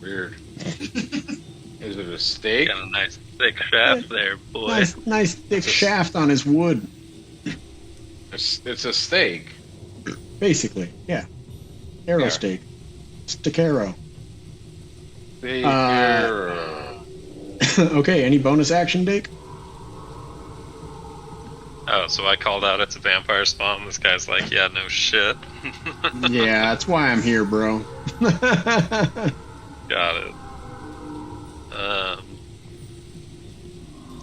Weird. Is it a stake? Got a nice thick shaft there, boy. Nice thick It's a- shaft on his wood. It's a stake. Basically, yeah. Arrow Yeah. stake. Stick arrow. Stake Uh, arrow. Okay, any bonus action, Dake? Oh, so I called out it's a vampire spawn. This guy's like, yeah, no shit. Yeah, that's why I'm here, bro. Got it.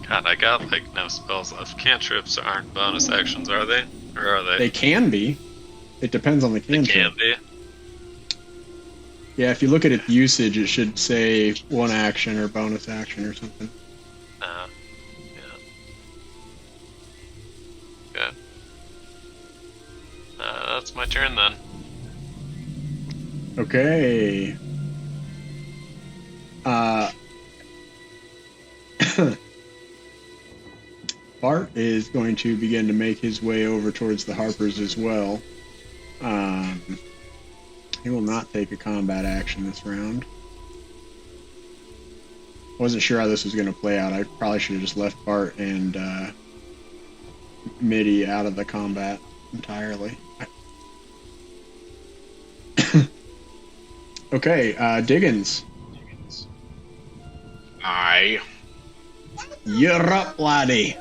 God, I got like no spells left. Cantrips aren't bonus actions, are they? Or are they? They can be. It depends on the They cantrip. can be. Yeah, if you look at its usage, it should say one action or bonus action or something. Yeah. Okay. That's my turn then. Okay. Bart is going to begin to make his way over towards the Harpers as well. He will not take a combat action this round. Wasn't sure how this was going to play out. I probably should have just left Bart and Mitty out of the combat entirely. Okay, Diggins. Aye. You're up, laddie.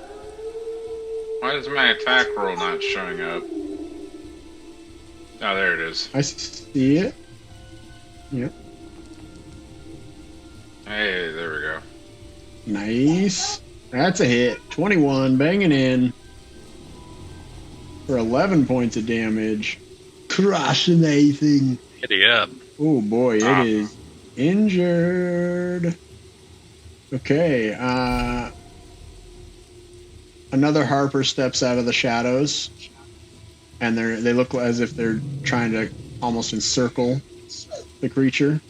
Why is my attack roll not showing up? Oh, there it is. I see it. Yep. Hey, there we go. Nice. That's a hit. 21, banging in. For 11 points of damage. Crushing anything. Giddy up. Oh boy, it is injured. Okay, another Harper steps out of the shadows. And they look as if they're trying to almost encircle the creature.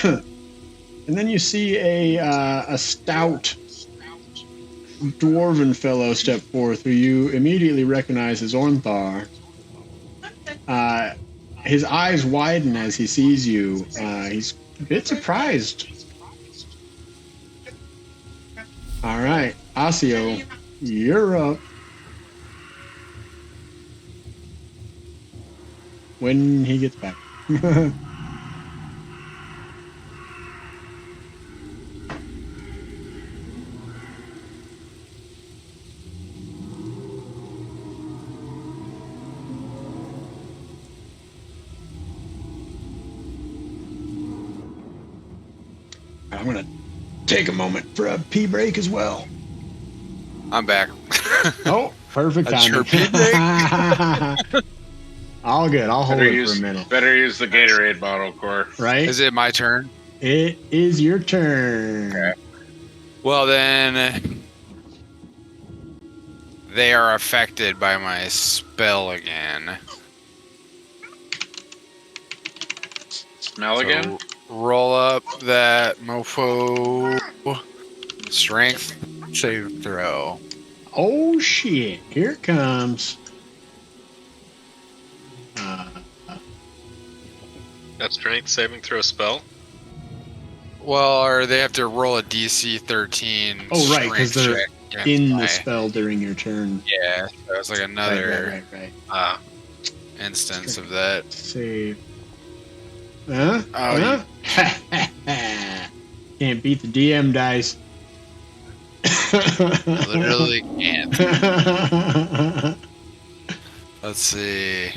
And then you see a stout dwarven fellow step forth, who you immediately recognize as Ornthar. His eyes widen as he sees you. He's a bit surprised. All right, Asio, you're up. When he gets back. I'm gonna take a moment for a pee break as well. I'm back. Oh, perfect That's timing. your pee break? All good. I'll hold Better it use for a minute. better use the Gatorade bottle, Core. Right? Is it my turn? It is your turn. Okay. Well, then they are affected by my spell again. Smell So again? roll up that mofo strength save throw. Oh shit! Here it comes. That strength saving throw spell. Well, or they have to roll a DC 13. Oh right, because strength they're check against in my- the spell during your turn. Yeah, so it's like another Right. instance of that. Save. Huh? Oh, Huh? Can't beat the DM dice. Literally can't. Let's see.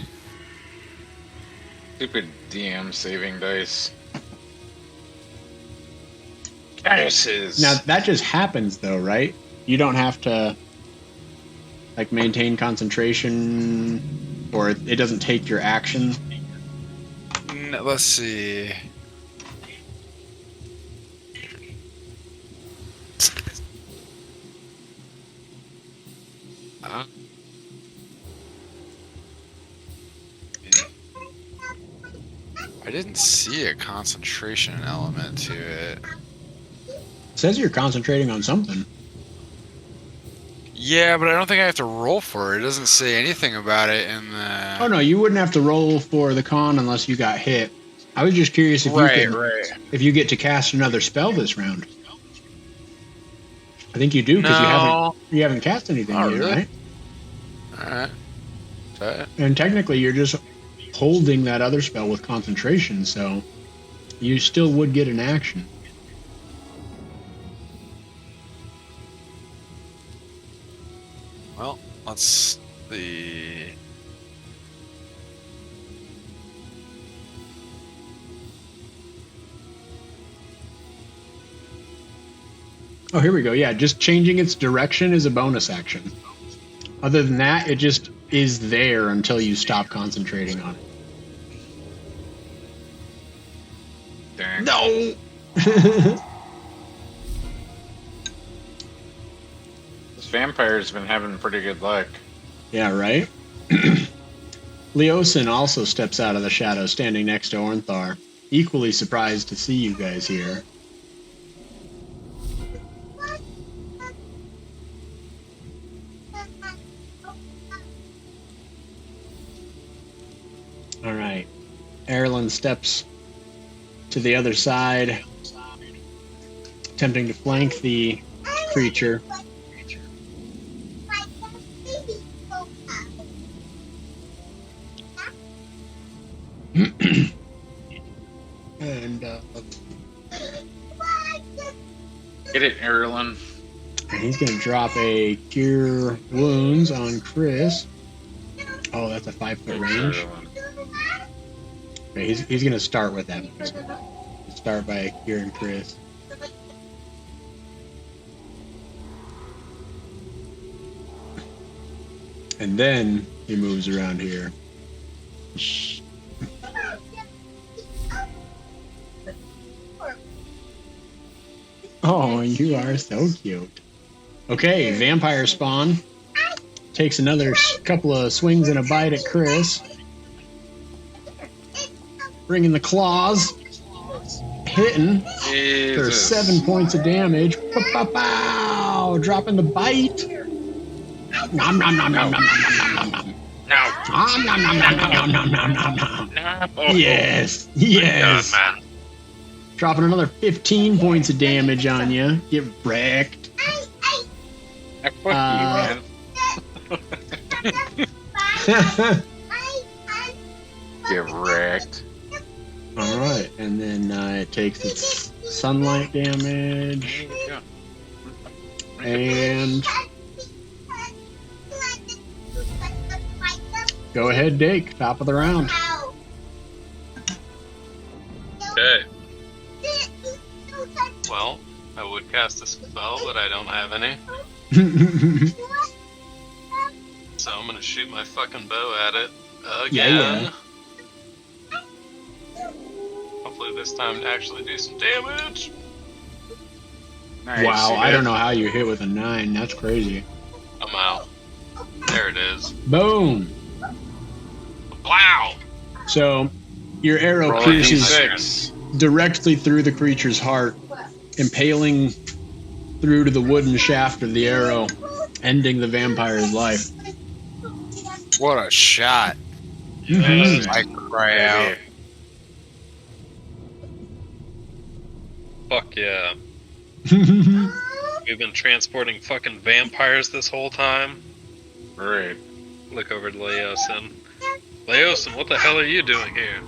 Stupid DM saving dice. Dices. Now that just happens though, right? You don't have to like maintain concentration, or it doesn't take your action. Let's see. I didn't see a concentration element to it. It says you're concentrating on something. Yeah, but I don't think I have to roll for it. It doesn't say anything about it in the. Oh no, you wouldn't have to roll for the con unless you got hit. I was just curious if you Right, could, right. if you get to cast another spell this round. I think you do because No. you haven't cast anything Oh, yet, really? right? Alright. Okay. And technically, you're just holding that other spell with concentration, so you still would get an action. Well, let's see. Oh, here we go. Yeah, just changing its direction is a bonus action. Other than that, it just is there until you stop concentrating on it. Dang. No! This vampire's been having pretty good luck. Yeah, right? Leosin also steps out of the shadow, standing next to Ornthar, equally surprised to see you guys here. All right. Erlen steps to the other side, attempting to flank the creature. And Get it, Erlen. he's going to drop a Cure Wounds on Chris. Oh, that's a 5-foot range. Erlen. Okay, he's going to start with that. Start by curing Chris. And then he moves around here. Oh, you are so cute. Okay, vampire spawn takes another couple of swings and a bite at Chris. Bringing the claws. Hitting for Jesus. 7 points of damage. Pow! Dropping the bite. Nom nom nom nom nom nom nom nom. No. Nom nom nom nom nom nom nom nom nom. No. Oh, Yes, God, yes. man. Dropping another 15 points of damage on you. Get wrecked. Fuck you, man. Get wrecked. All right, and then it takes its sunlight damage Yeah. and go ahead, Dake. Top of the round. Okay. Well, I would cast a spell, but I don't have any. So I'm gonna shoot my fucking bow at it again. Yeah. Hopefully this time to actually do some damage. Nice, Wow, you I did. don't know how you hit with a 9. That's crazy. I'm out. There it is. Boom. Wow! So your arrow Roll a pierces D6. directly through the creature's heart, impaling through to the wooden shaft of the arrow, ending the vampire's life. What a shot. Mhm. I cry out. Fuck yeah. We've been transporting fucking vampires this whole time. Right. Look over to Leosin. Leosin, what the hell are you doing here?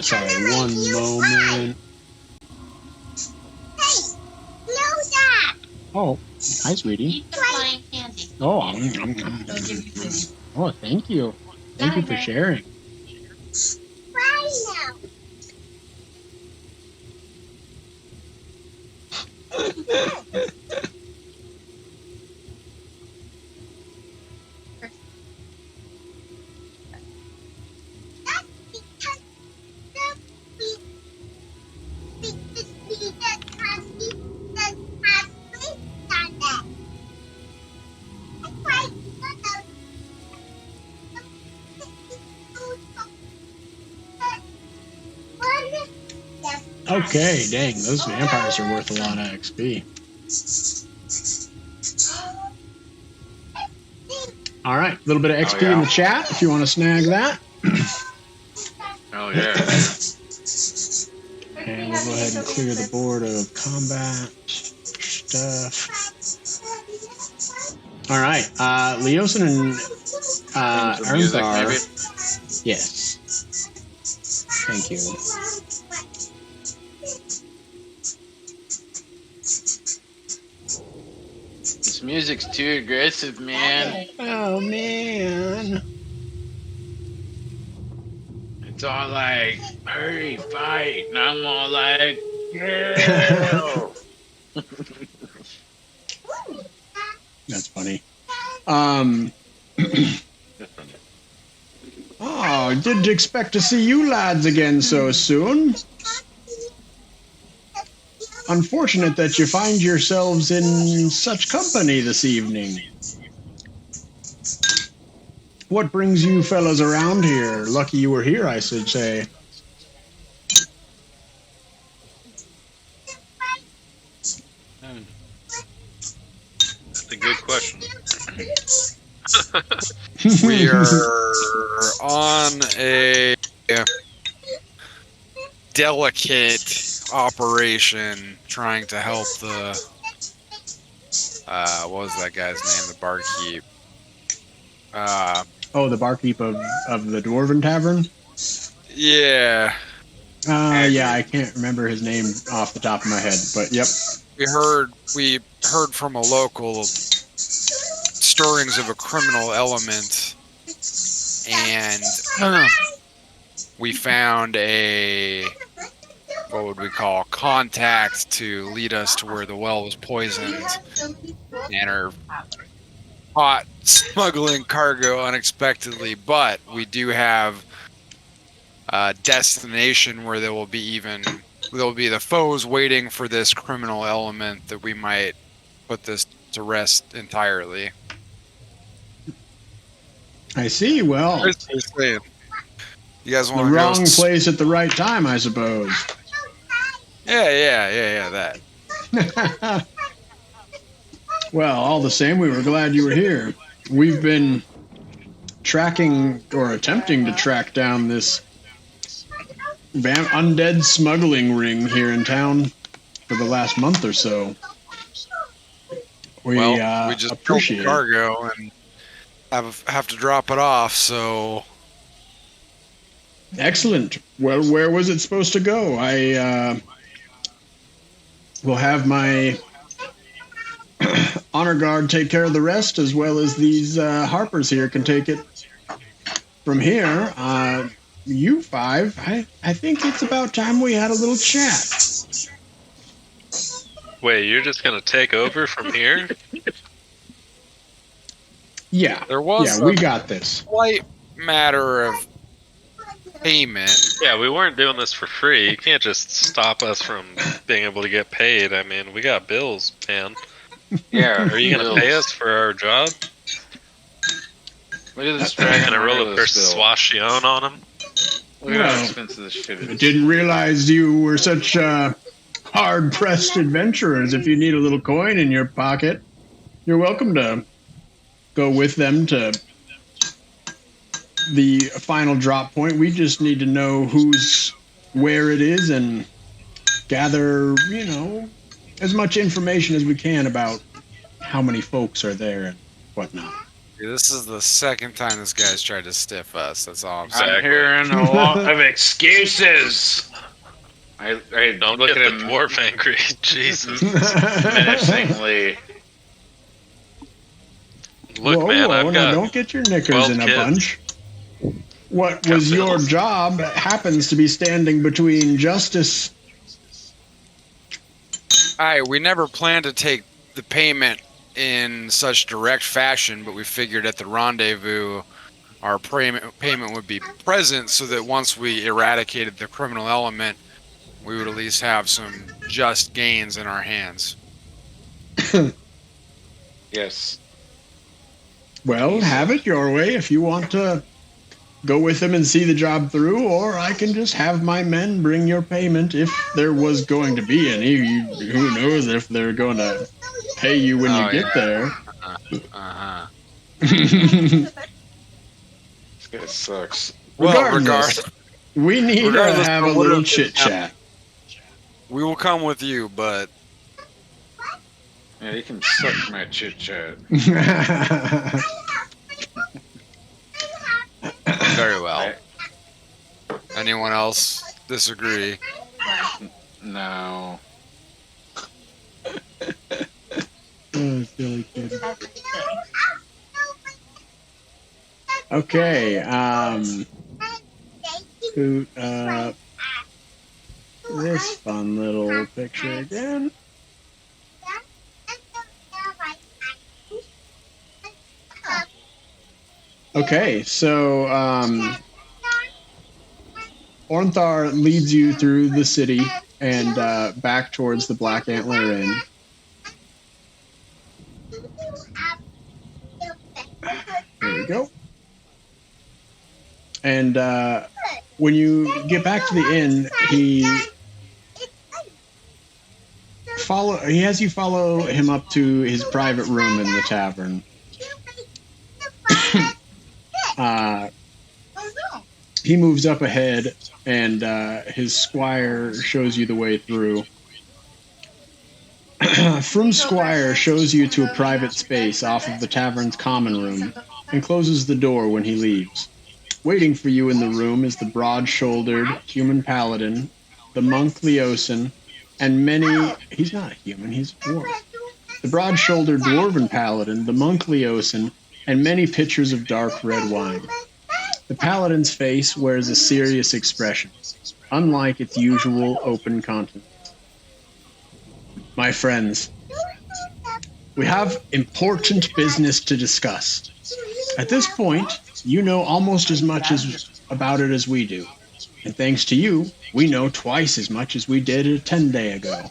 Sorry, one moment. Oh, hi, sweetie. Eat the flying candy. Oh, They'll give you food. oh, thank you. Thank you for sharing. Okay, dang, those vampires are worth a lot of XP. All right, a little bit of XP in yeah. the chat if you want to snag that. Hell yeah, dude. And we'll go ahead and clear the board of combat stuff. All right, Leosin and Some music, maybe? Armgar. Yes. Thank you. This music's too aggressive, man. Oh man. It's all like, hurry, fight. And I'm all like, yeah. That's funny. Oh, didn't expect to see you lads again so soon. Unfortunate that you find yourselves in such company this evening. What brings you fellas around here? Lucky you were here, I should say. That's a good question. We are on a delicate operation trying to help the what was that guy's name? The barkeep. Oh, the barkeep of the Dwarven Tavern? Yeah. Yeah, I can't remember his name off the top of my head, but yep. We heard from a local stirrings of a criminal element, and we found a, what would we call, contact to lead us to where the well was poisoned, and are caught smuggling cargo unexpectedly. But we do have a destination where there will be the foes waiting for this criminal element that we might put this to rest entirely. I see. Well, You guys the want to wrong go? place at the right time, I suppose. Yeah. That. Well, all the same, we were glad you were here. We've been tracking or attempting to track down this undead smuggling ring here in town for the last month or so. We just appreciate built cargo and have to drop it off. So excellent. Well, where was it supposed to go? I will have my honor guard take care of the rest, as well as these harpers here can take it from here. You five, I think it's about time we had a little chat. Wait, you're just gonna take over from here? Yeah, there was we got this. Slight matter of payment. Yeah, we weren't doing this for free. You can't just stop us from being able to get paid. I mean, we got bills, man. Yeah. Are you gonna pay us for our job? Look at this Are you dragon. gonna roll a Wireless bill. persuasion on him? Look at how expensive this shit I is. didn't realize you were such hard-pressed adventurers. If you need a little coin in your pocket, you're welcome to go with them to the final drop point. We just need to know where it is and gather, as much information as we can about how many folks are there and whatnot. This is the second time this guy's tried to stiff us. That's all I'm saying. I'm hearing a lot of excuses. I Don't look get at the him dwarf angry. Jesus. menacingly. Look, whoa, man, whoa, I've now got don't get your knickers 12 in a kids. bunch. What was your bills. job happens to be standing between justice. Alright, we never planned to take the payment in such direct fashion, but we figured at the rendezvous our payment would be present so that once we eradicated the criminal element, we would at least have some just gains in our hands. Yes. Well, have it your way. If you want to go with him and see the job through, or I can just have my men bring your payment if there was going to be any. Who knows if they're going to pay you when you get there. Uh-huh. Regardless, This guy sucks. Well, we need to regardless have a of what little it is chit now, chat. we will come with you, but Yeah, you can suck my chit chat. very well. I, Anyone else disagree? no. Oh, silly kid. Okay, scoot up this fun little picture again. Okay, so Ornthar leads you through the city and back towards the Black Antler Inn. There we go. And when you get back to the inn, he has you follow him up to his private room in the tavern. He moves up ahead, and his squire shows you the way through. From Squire shows you to a private space off of the tavern's common room and closes the door when he leaves. Waiting for you in the room is the broad-shouldered human paladin, the monk Leosin, and many... He's not a human, he's a dwarf. The broad-shouldered dwarven paladin, the monk Leosin, and many pitchers of dark red wine. The paladin's face wears a serious expression, unlike its usual open countenance. My friends, we have important business to discuss. At this point, you know almost as much about it as we do. And thanks to you, we know twice as much as we did 10 days ago.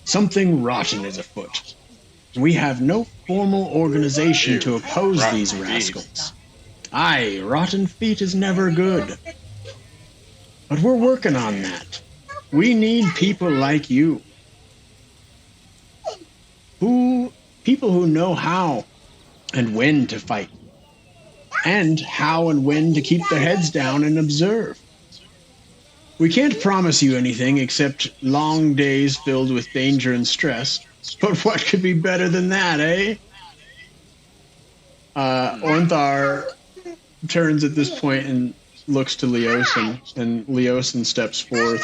Something rotten is afoot. We have no formal organization to oppose these rascals. Aye, rotten feet is never good. But we're working on that. We need people like you. People who know how and when to fight, and how and when to keep their heads down and observe. We can't promise you anything except long days filled with danger and stress, but what could be better than that, eh? Ornthar turns at this point and looks to Leosin, and Leosin steps forth.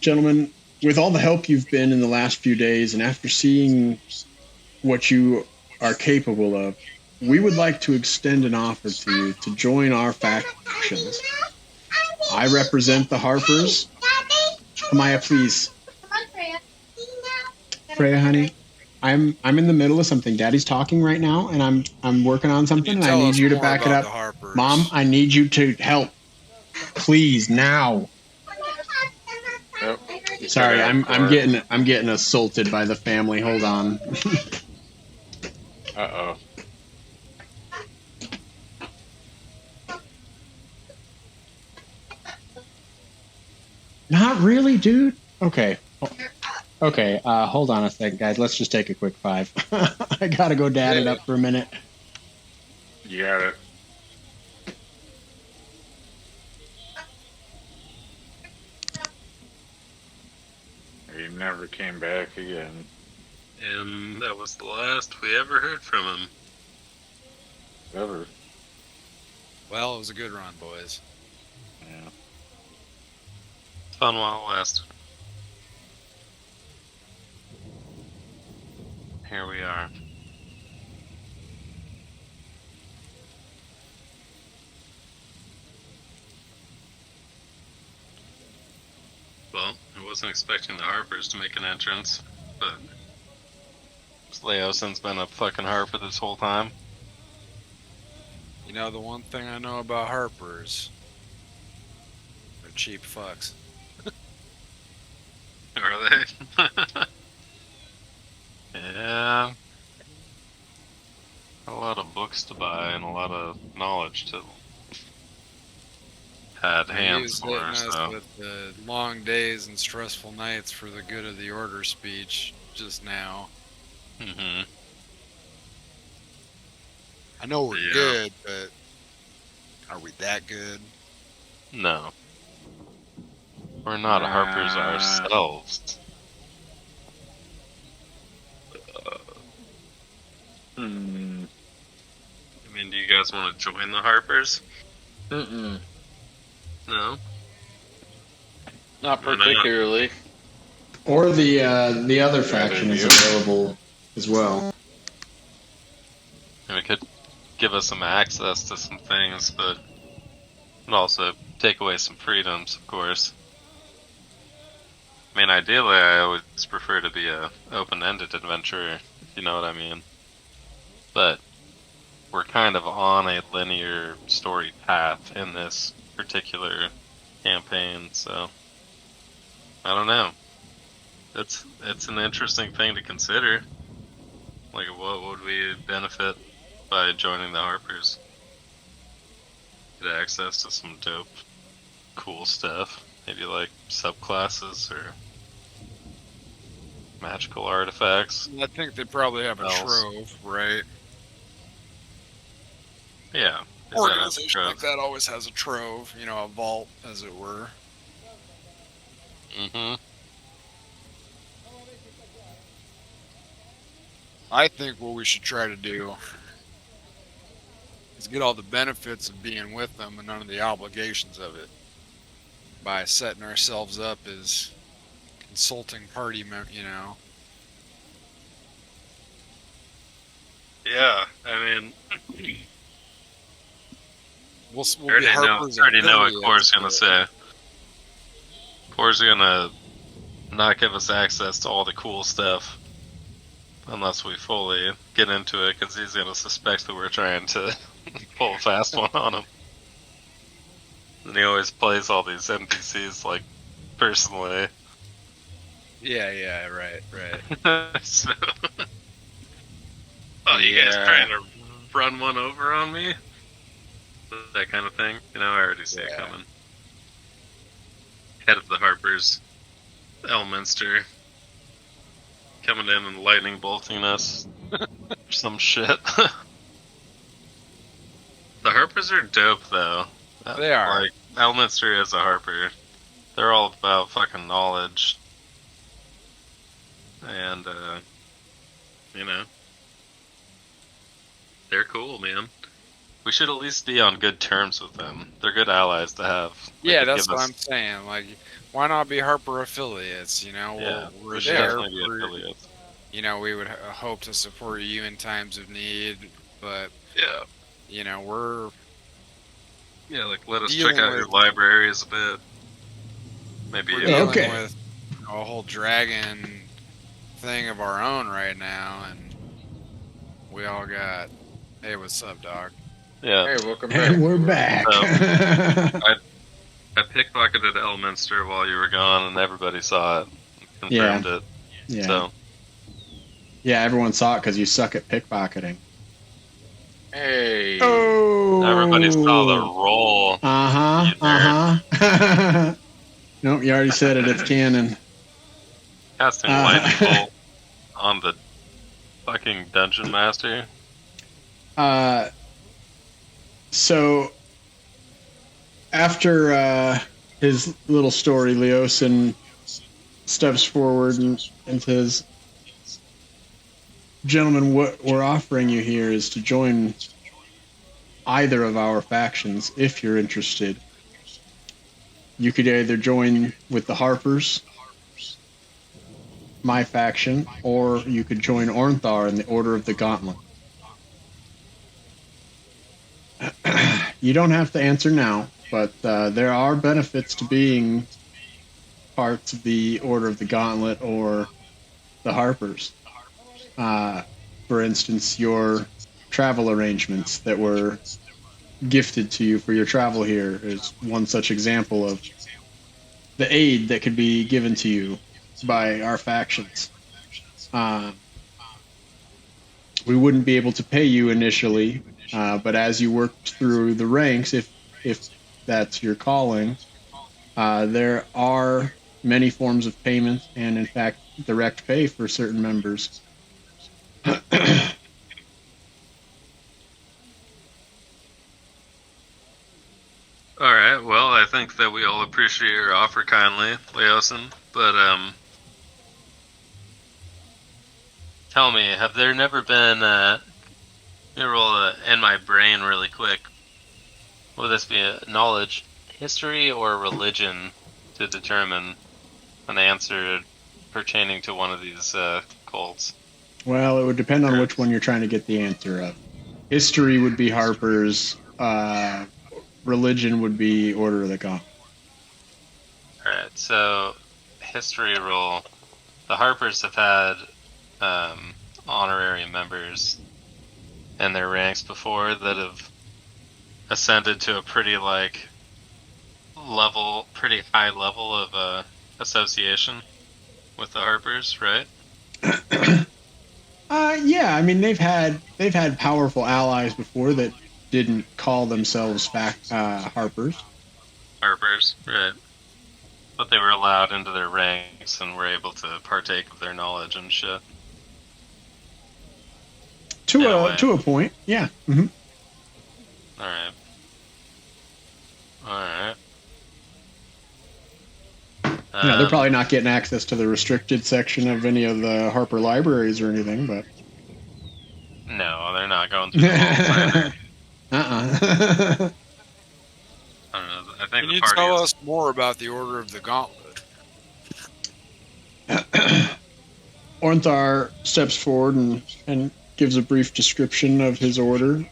Gentlemen, with all the help you've been in the last few days, and after seeing what you are capable of, we would like to extend an offer to you to join our factions. I represent the Harpers. Amaya, please. Freya, honey, I'm in the middle of something. Daddy's talking right now, and I'm working on something, and I need you to back it up. Mom, I need you to help. Please, now. Yep. Sorry, I'm getting assaulted by the family. Hold on. Uh-oh. Not really, dude. Okay. Okay, hold on a second, guys. Let's just take a quick 5. I gotta go dad it up for a minute. You got it. He never came back again. And that was the last we ever heard from him. Ever. Well, it was a good run, boys. Yeah. Fun while it lasted. Here we are. Well, I wasn't expecting the Harpers to make an entrance, but Leosin's been a fucking Harper this whole time. You know, the one thing I know about Harpers, they're cheap fucks. Are they? Yeah. A lot of book books to buy and a lot of knowledge to had He hands was hitting for. us So with the long days and stressful nights for the good of the order speech just now. I know we're Yeah. good, but are we that good? No, we're not Harpers ourselves. Hmm. I mean, do you guys want to join the Harpers? Mm-mm. No. Not Why not? particularly. Or the other Rather faction is view. available as well. And it could give us some access to some things, but it also take away some freedoms, of course. I mean, ideally, I always prefer to be a open-ended adventurer, if you know what I mean. But we're kind of on a linear story path in this particular campaign, so I don't know. It's an interesting thing to consider. Like, what would we benefit by joining the Harpers? Get access to some dope, cool stuff. Maybe like subclasses or magical artifacts. I think they probably have a Spells. trove, right? Yeah. they gotta have a Organization like trove. that always has a trove, you know, a vault, as it were. Mm-hmm. I think what we should try to do is get all the benefits of being with them and none of the obligations of it by setting ourselves up as consulting party, you know. Yeah, I mean, We'll I be already Harper's know what affiliates, Core's gonna but- say. Core's gonna not give us access to all the cool stuff unless we fully get into it, because he's gonna suspect that we're trying to pull a fast one on him. And he always plays all these NPCs like personally. Yeah, right. So, oh, you guys Yeah. trying to run one over on me? That kind of thing. You know, I already see it Yeah. coming. Head of the Harpers, Elminster, coming in and lightning bolting us. Some shit. The Harpers are dope, though. They are. Like, Elminster is a Harper. They're all about fucking knowledge. And, you know, they're cool, man. We should at least be on good terms with them. They're good allies to have. They Yeah, could that's give what us- I'm saying. Like, why not be Harper affiliates? You know, Yeah, we're we should there. definitely be For, affiliates. you know, we would hope to support you in times of need, but Yeah. you know, we're Yeah, like, let us Dealing check out your with- libraries a bit. Maybe. we're Yeah, dealing okay. with a whole dragon thing of our own right now, and we all got, hey, what's up, dog? Yeah. Hey, welcome back. And we're back. I pickpocketed Elminster while you were gone, and everybody saw it. Confirmed it. yeah. So, Yeah, everyone saw it because you suck at pickpocketing. Hey. Oh! everybody saw the roll. Uh-huh, You nerd. uh-huh. Nope, you already said it. It's canon. Casting lightning bolt on the fucking dungeon master. So after his little story, Leosin steps forward and says, "Gentlemen, what we're offering you here is to join either of our factions if you're interested. You could either join with the Harpers, my faction, or you could join Ornthar in the Order of the Gauntlet. You don't have to answer now, but there are benefits to being parts of the Order of the Gauntlet or the Harpers. For instance, your travel arrangements that were gifted to you for your travel here is one such example of the aid that could be given to you by our factions. We wouldn't be able to pay you initially But as you work through the ranks, if that's your calling, there are many forms of payment, and in fact, direct pay for certain members. All right. Well, I think that we all appreciate your offer kindly, Leosin. But tell me, have there never been? Let me roll in my brain really quick. Will this be a knowledge, history, or religion to determine an answer pertaining to one of these cults? Well, it would depend on which one you're trying to get the answer of. History would be Harper's. Religion would be Order of the Gauntlet. Alright, so history roll. The Harpers have had honorary members in their ranks before that have ascended to a pretty high level of association with the Harpers, right? Yeah, I mean they've had powerful allies before that didn't call themselves Harpers. Harpers, right. But they were allowed into their ranks and were able to partake of their knowledge and shit. To a point, yeah. Mm-hmm. Alright. They're probably not getting access to the restricted section of any of the Harper libraries or anything, but no, they're not going through the vaults either. I don't know. I think Can the you party tell is... us more about the Order of the Gauntlet? Ornthar steps forward and gives a brief description of his order.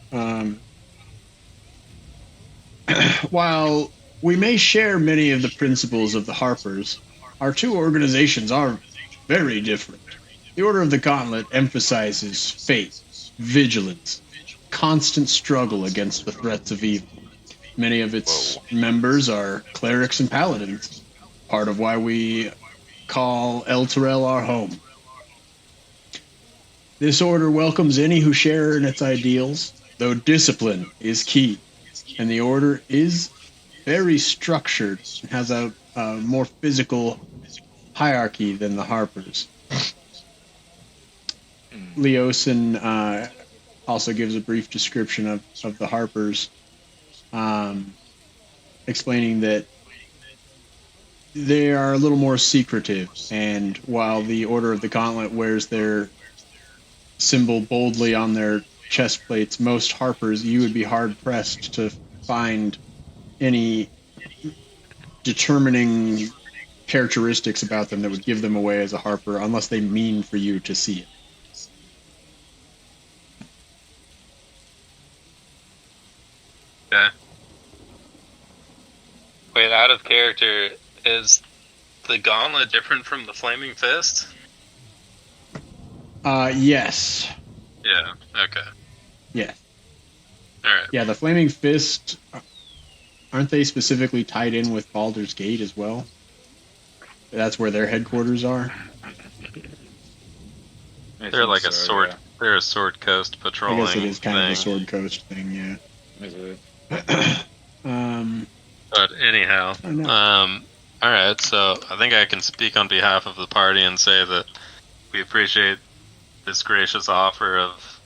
While we may share many of the principles of the Harpers, our two organizations are very different. The Order of the Gauntlet emphasizes faith, vigilance, constant struggle against the threats of evil. Many of its members are clerics and paladins, part of why we call El Terrell our home. This order welcomes any who share in its ideals, though discipline is key, and the order is very structured and has a more physical hierarchy than the Harpers. Leosin also gives a brief description of the Harpers, explaining that they are a little more secretive, and while the Order of the Gauntlet wears their symbol boldly on their chest plates, most Harpers, you would be hard-pressed to find any determining characteristics about them that would give them away as a Harper, unless they mean for you to see it. Okay. Wait, out of character, is the gauntlet different from the flaming fist? Yes. Yeah, okay. Yeah. Alright. Yeah, the Flaming Fist, aren't they specifically tied in with Baldur's Gate as well? That's where their headquarters are? They're like a sword. Yeah. They're a Sword Coast patrolling. I guess it is kind thing. of a Sword Coast thing, yeah. Is it? But anyhow, alright, so I think I can speak on behalf of the party and say that we appreciate this gracious offer of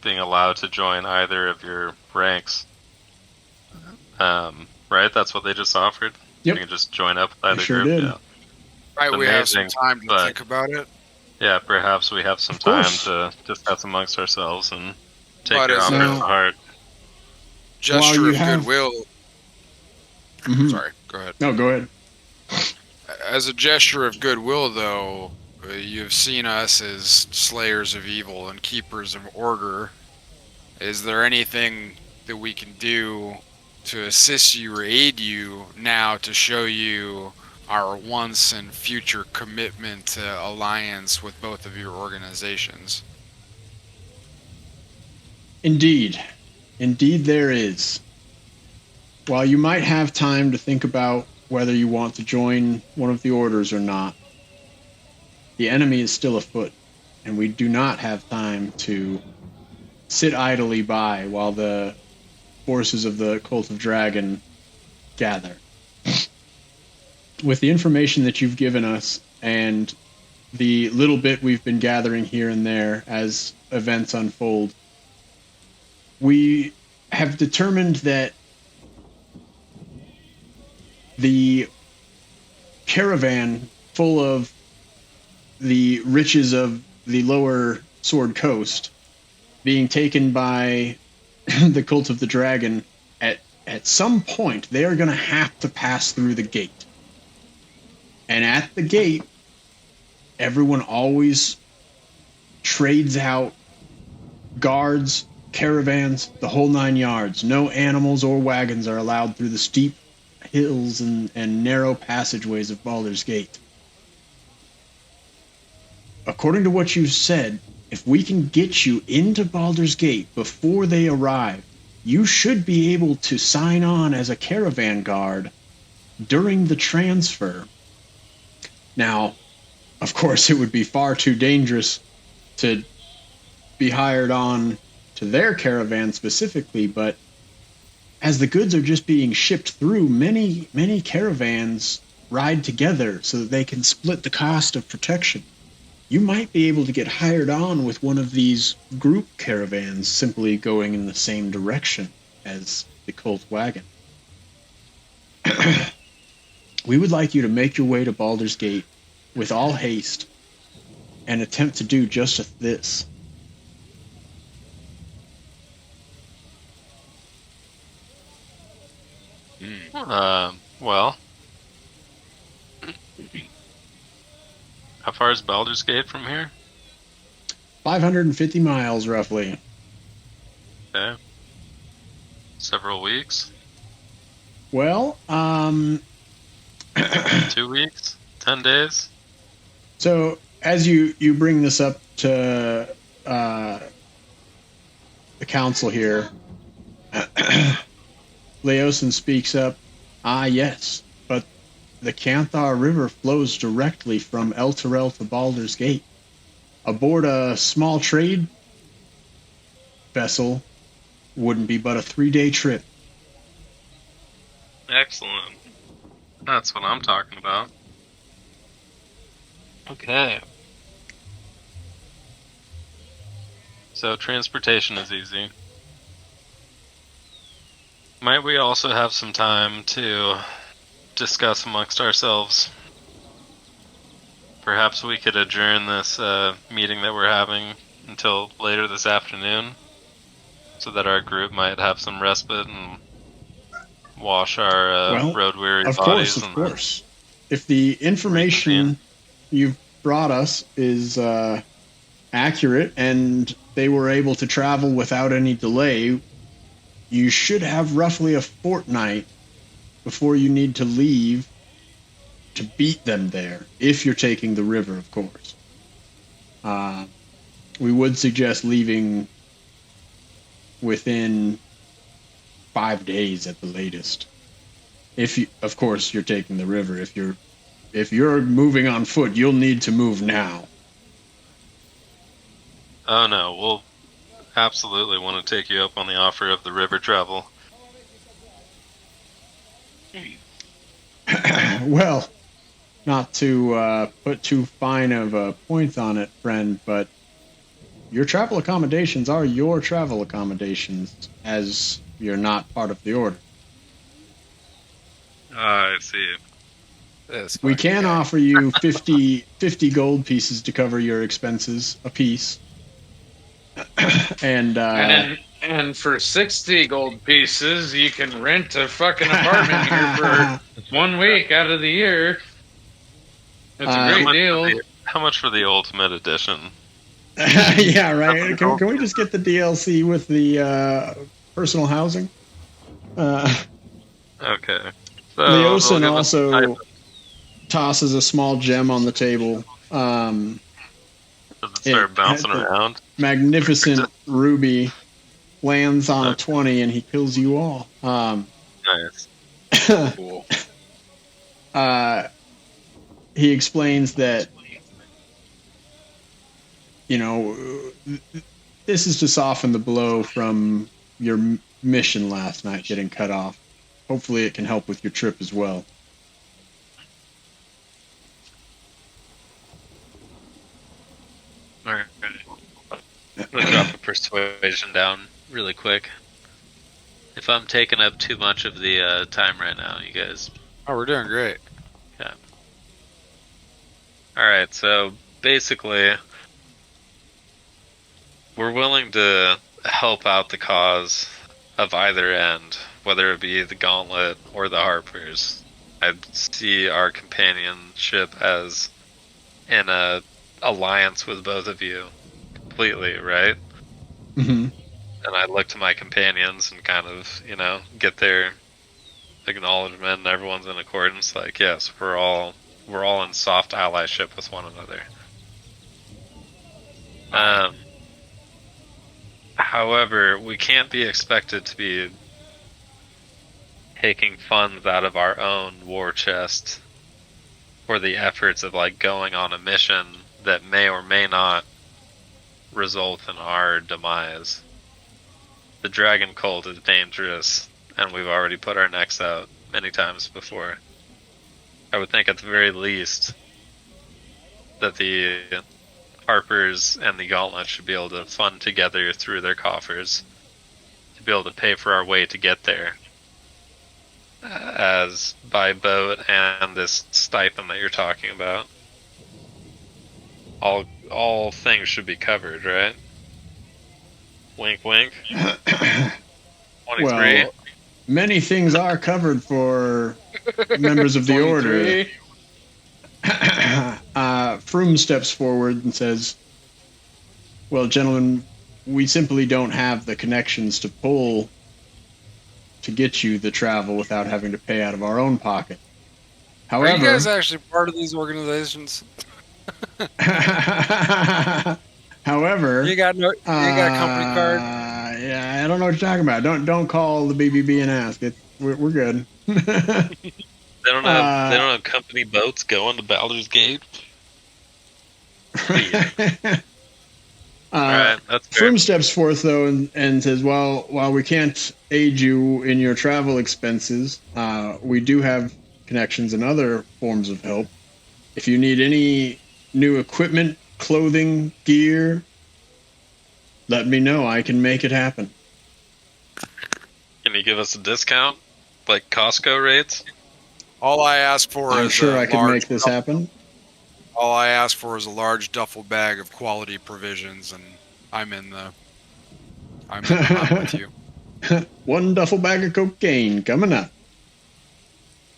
being allowed to join either of your ranks. Right? That's what they just offered? Yep. You can just join up with either sure group? Did. Yeah. Right, we have some time to think about it. Yeah, perhaps we have some time to discuss amongst ourselves and take your offer to heart. Gesture of goodwill. Mm-hmm. Sorry, go ahead. No, go ahead. As a gesture of goodwill, though, you've seen us as slayers of evil and keepers of order. Is there anything that we can do to assist you or aid you now to show you our once and future commitment to alliance with both of your organizations? Indeed there is. While you might have time to think about whether you want to join one of the orders or not, the enemy is still afoot, and we do not have time to sit idly by while the forces of the Cult of Dragon gather. With the information that you've given us and the little bit we've been gathering here and there as events unfold, we have determined that the caravan full of the riches of the lower Sword Coast being taken by the Cult of the Dragon, at some point they are going to have to pass through the gate. And at the gate, everyone always trades out guards, caravans, the whole 9 yards. No animals or wagons are allowed through the steep hills and narrow passageways of Baldur's Gate. According to what you've said, if we can get you into Baldur's Gate before they arrive, you should be able to sign on as a caravan guard during the transfer. Now, of course, it would be far too dangerous to be hired on to their caravan specifically, but as the goods are just being shipped through, many caravans ride together so that they can split the cost of protection. You might be able to get hired on with one of these group caravans simply going in the same direction as the cult wagon. We would like you to make your way to Baldur's Gate with all haste and attempt to do just this. Well, how far is Baldur's Gate from here? 550 miles, roughly. Okay. Several weeks? Well, 2 weeks? 10 days? so as you bring this up to the council here, Leosin speaks up. Ah, yes, but the Canthar River flows directly from El Terrell to Baldur's Gate. Aboard a small trade vessel wouldn't be but a 3-day trip. Excellent. That's what I'm talking about. Okay. So transportation is easy. Might we also have some time to discuss amongst ourselves? Perhaps we could adjourn this meeting that we're having until later this afternoon, so that our group might have some respite and wash our road-weary bodies. Of course. If the information you've brought us is accurate and they were able to travel without any delay, you should have roughly a fortnight before you need to leave to beat them there, if you're taking the river, of course. We would suggest leaving within 5 days at the latest. If you, of course, you're taking the river. If you're moving on foot, you'll need to move now. Oh no, we'll absolutely want to take you up on the offer of the river travel. Well, not to put too fine of a point on it, friend, but your travel accommodations are your travel accommodations, as you're not part of the order. I see. We can offer you 50 gold pieces to cover your expenses apiece. And for 60 gold pieces, you can rent a fucking apartment here for 1 week out of the year. It's a great deal. How much for the Ultimate Edition? Yeah, right. Can we just get the DLC with the personal housing? Okay. So Leosin also tosses a small gem on the table. Does it start bouncing around? Magnificent ruby lands on a 20 and he kills you all. Nice. Cool. He explains that, this is to soften the blow from your mission last night getting cut off. Hopefully, it can help with your trip as well. All right. I'm gonna drop a persuasion down really quick. If I'm taking up too much of the time right now, you guys. Oh, we're doing great. Yeah. All right. So basically, we're willing to help out the cause of either end, whether it be the Gauntlet or the Harpers. I see our companionship as in a alliance with both of you completely, right? Mm-hmm. And I look to my companions and kind of, get their acknowledgement, and everyone's in accordance. Like, yes, we're all in soft allyship with one another. However, we can't be expected to be taking funds out of our own war chest for the efforts of like going on a mission that may or may not result in our demise. The dragon cult is dangerous, and we've already put our necks out many times before. I would think at the very least that the Harpers and the Gauntlet should be able to fund together through their coffers to be able to pay for our way to get there, as by boat and this stipend that you're talking about. All things should be covered, right? Wink, wink. 23. Well, many things are covered for members of the order. Froome steps forward and says, "Well, gentlemen, we simply don't have the connections to pull to get you the travel without having to pay out of our own pocket. However, are you guys actually part of these organizations? However, you got a company card? Yeah, I don't know what you're talking about. Don't call the BBB and ask. We're good. They don't have company boats going to Baldur's Gate. Alright, that's fair. Froome steps forth though and says, "Well, while we can't aid you in your travel expenses, we do have connections and other forms of help. If you need any new equipment, clothing, gear, let me know. I can make it happen." Can you give us a discount, like Costco rates? All I ask for I'm is sure I can make this happen. All I ask for is a large duffel bag of quality provisions, and I'm with you. One duffel bag of cocaine coming up.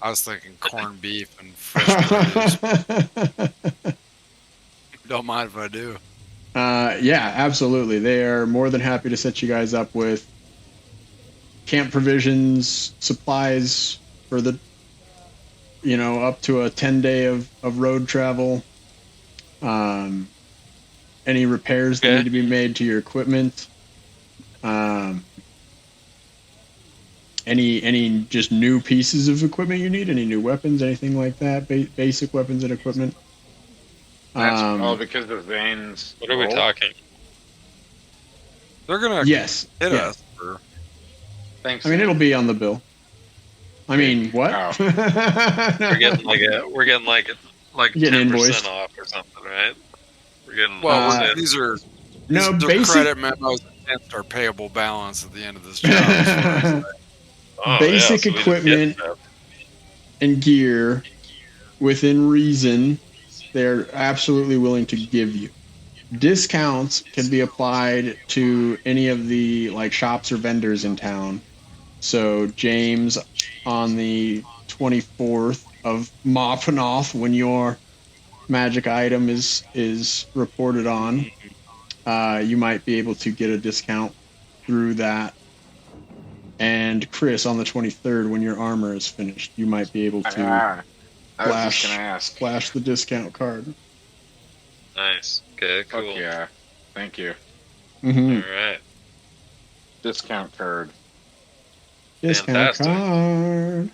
I was thinking corned beef and fresh produce. Don't mind if I do. Yeah, absolutely. They are more than happy to set you guys up with camp provisions, supplies for the, up to a 10-day of road travel. Any repairs that need to be made to your equipment. Any just new pieces of equipment you need? Any new weapons, anything like that? Basic weapons and equipment. That's all because of Zane's. What are we talking? They're gonna hit us. Thanks. I mean, it'll be on the bill. I mean, what? Oh. We're getting like 10% off or something, right? We're getting these are basic credit memos against our payable balance at the end of this job. Basic equipment and gear within reason. They're absolutely willing to give you. Discounts can be applied to any of the shops or vendors in town. So James, on the 24th of Mopanoth, when your magic item is reported on, you might be able to get a discount through that. And Chris, on the 23rd, when your armor is finished, you might be able to flash the discount card. Nice. Okay, cool. Fuck yeah. Thank you. Mm-hmm. All right. Discount card. Discount card.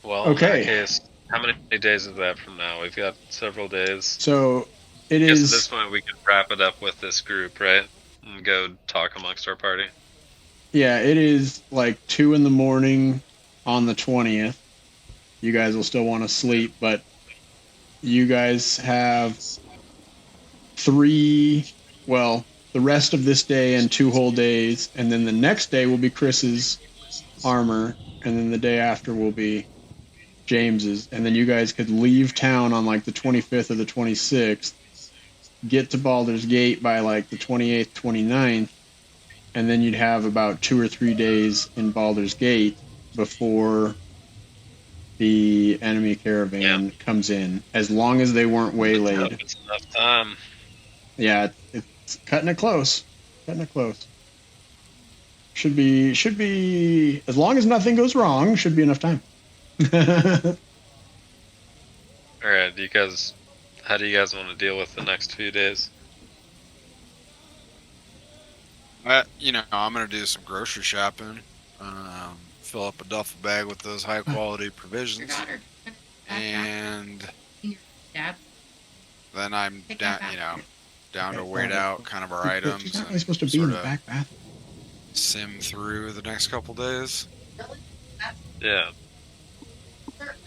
Well, in that case, how many days is that from now? We've got several days. So It I guess at is. this point we could wrap it up with this group, right? And go talk amongst our party. Yeah, it is like 2 a.m. on the 20th. You guys will still want to sleep, but you guys have the rest of this day and 2 whole days, and then the next day will be Chris's armor, and then the day after will be James's, and then you guys could leave town on like the 25th or the 26th, get to Baldur's Gate by like the 28th, 29th, and then you'd have about 2 or 3 days in Baldur's Gate before the enemy caravan comes in, as long as they weren't waylaid. It's enough time. Yeah, it's cutting it close. Cutting it close. Should be as long as nothing goes wrong, should be enough time. All right, how do you guys want to deal with the next few days? I'm gonna do some grocery shopping. Fill up a duffel bag with those high quality Your provisions, daughter. and Your dad. then I'm Take down, that back. down to wait out kind of our She's items not really and supposed to be in the sorta back bathroom. sim through the next couple days. Yeah.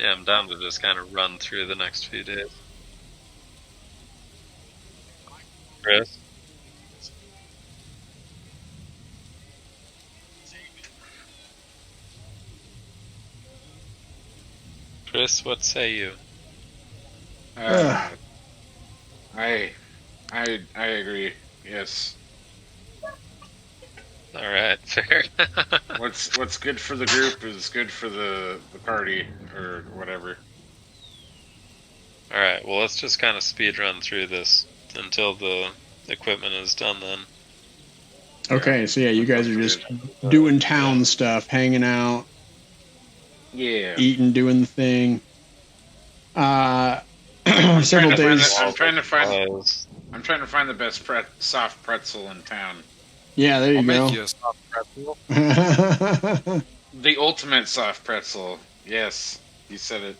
Yeah, I'm down to just kind of run through the next few days. Chris? Chris, what say you? I agree. Yes. All right, fair. What's good for the group is good for the party or whatever. All right, well, let's just kind of speed run through this until the equipment is done then. Okay, so yeah, you guys are just doing town stuff, hanging out, Yeah. eating, doing the thing. I'm Several trying to days. I'm trying to find Supplies. I'm trying to find the best soft pretzel in town. Yeah, there you I'll go. make you a soft pretzel. The ultimate soft pretzel. Yes, you said it.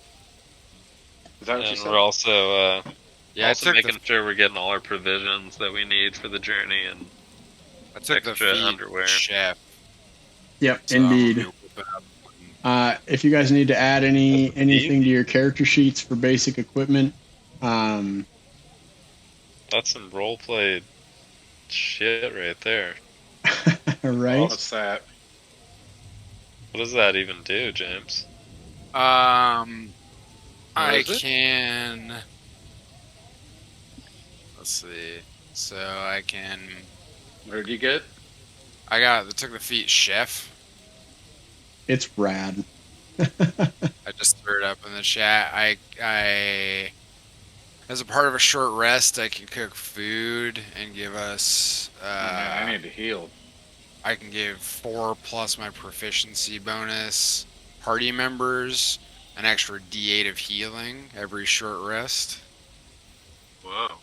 Is that what you And said? we're also Yeah, also making sure we're getting all our provisions that we need for the journey and I took the extra feet underwear. chef. Yep, So I'm gonna indeed. be whipping up If you guys need to add anything to your character sheets for basic equipment, That's some roleplay shit right there. right? What's that? What does that even do, James? I is it? can. Let's see. So I can. Where'd you get? I took the feet chef. It's rad. I just threw it up in the chat. As a part of a short rest, I can cook food and give us. Oh, man, I need to heal. I can give 4 plus my proficiency bonus party members an extra D8 of healing every short rest. Whoa.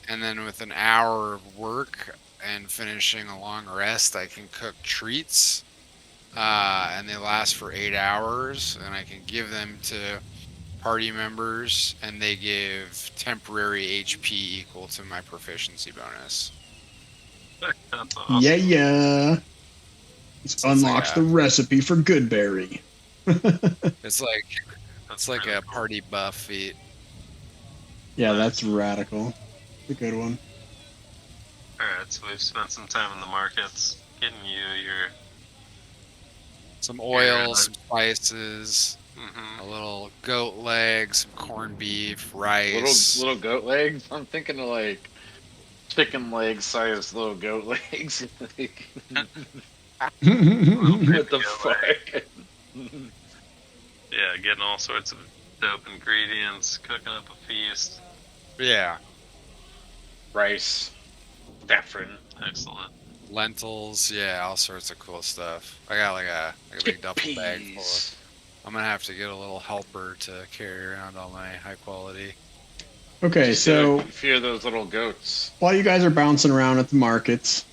And then with an hour of work and finishing a long rest, I can cook treats. And they last for 8 hours, and I can give them to party members, and they give temporary HP equal to my proficiency bonus. That's awesome. Yeah. This So it's unlocks like the recipe for Goodberry. It's like kinda a cool. party buff feat. Yeah, that's radical. It's a good one. Alright, so we've spent some time in the markets getting you your. Some oil, Yeah. some spices, a little goat leg, some corned beef, rice. Little goat legs. I'm thinking of like chicken leg sized little goat legs. Like, what the fuck? Yeah, getting all sorts of dope ingredients, cooking up a feast. Yeah, Rice, saffron. Excellent. lentils. Yeah, all sorts of cool stuff. I got like a big duffel bag full of. I'm gonna have to get a little helper to carry around all my high quality. Okay, Just so get a few of those little goats. while you guys are bouncing around at the markets,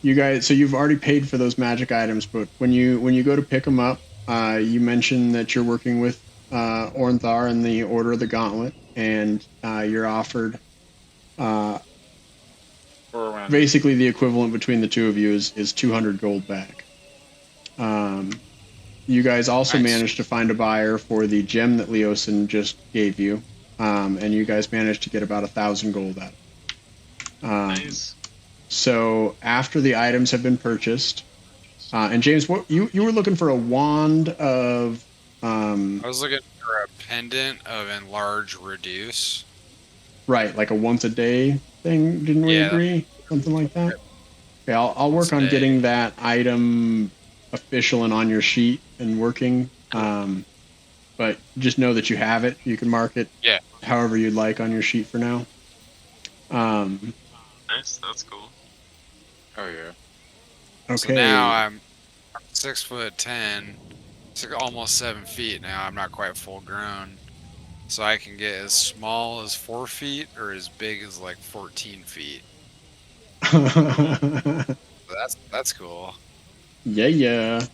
you've already paid for those magic items, but when you go to pick them up, you mentioned that you're working with Ornthar in the Order of the Gauntlet, and you're offered basically the equivalent between the two of you is 200 gold back. You guys also managed to find a buyer for the gem that Leosin just gave you, and you guys managed to get about 1,000 gold out of it. Nice. So after the items have been purchased, and James, what you were looking for a wand of? I was looking for a pendant of enlarge reduce. Right, like a once a day thing. Didn't we agree? Something like that. Okay, I'll work on getting that item official and on your sheet and working. But just know that you have it. You can mark it however you'd like on your sheet for now. Nice, that's cool. Oh yeah. Okay. So now I'm 6'10", almost 7 feet now. I'm not quite full grown, so I can get as small as 4 feet or as big as like 14 feet. That's cool. Yeah.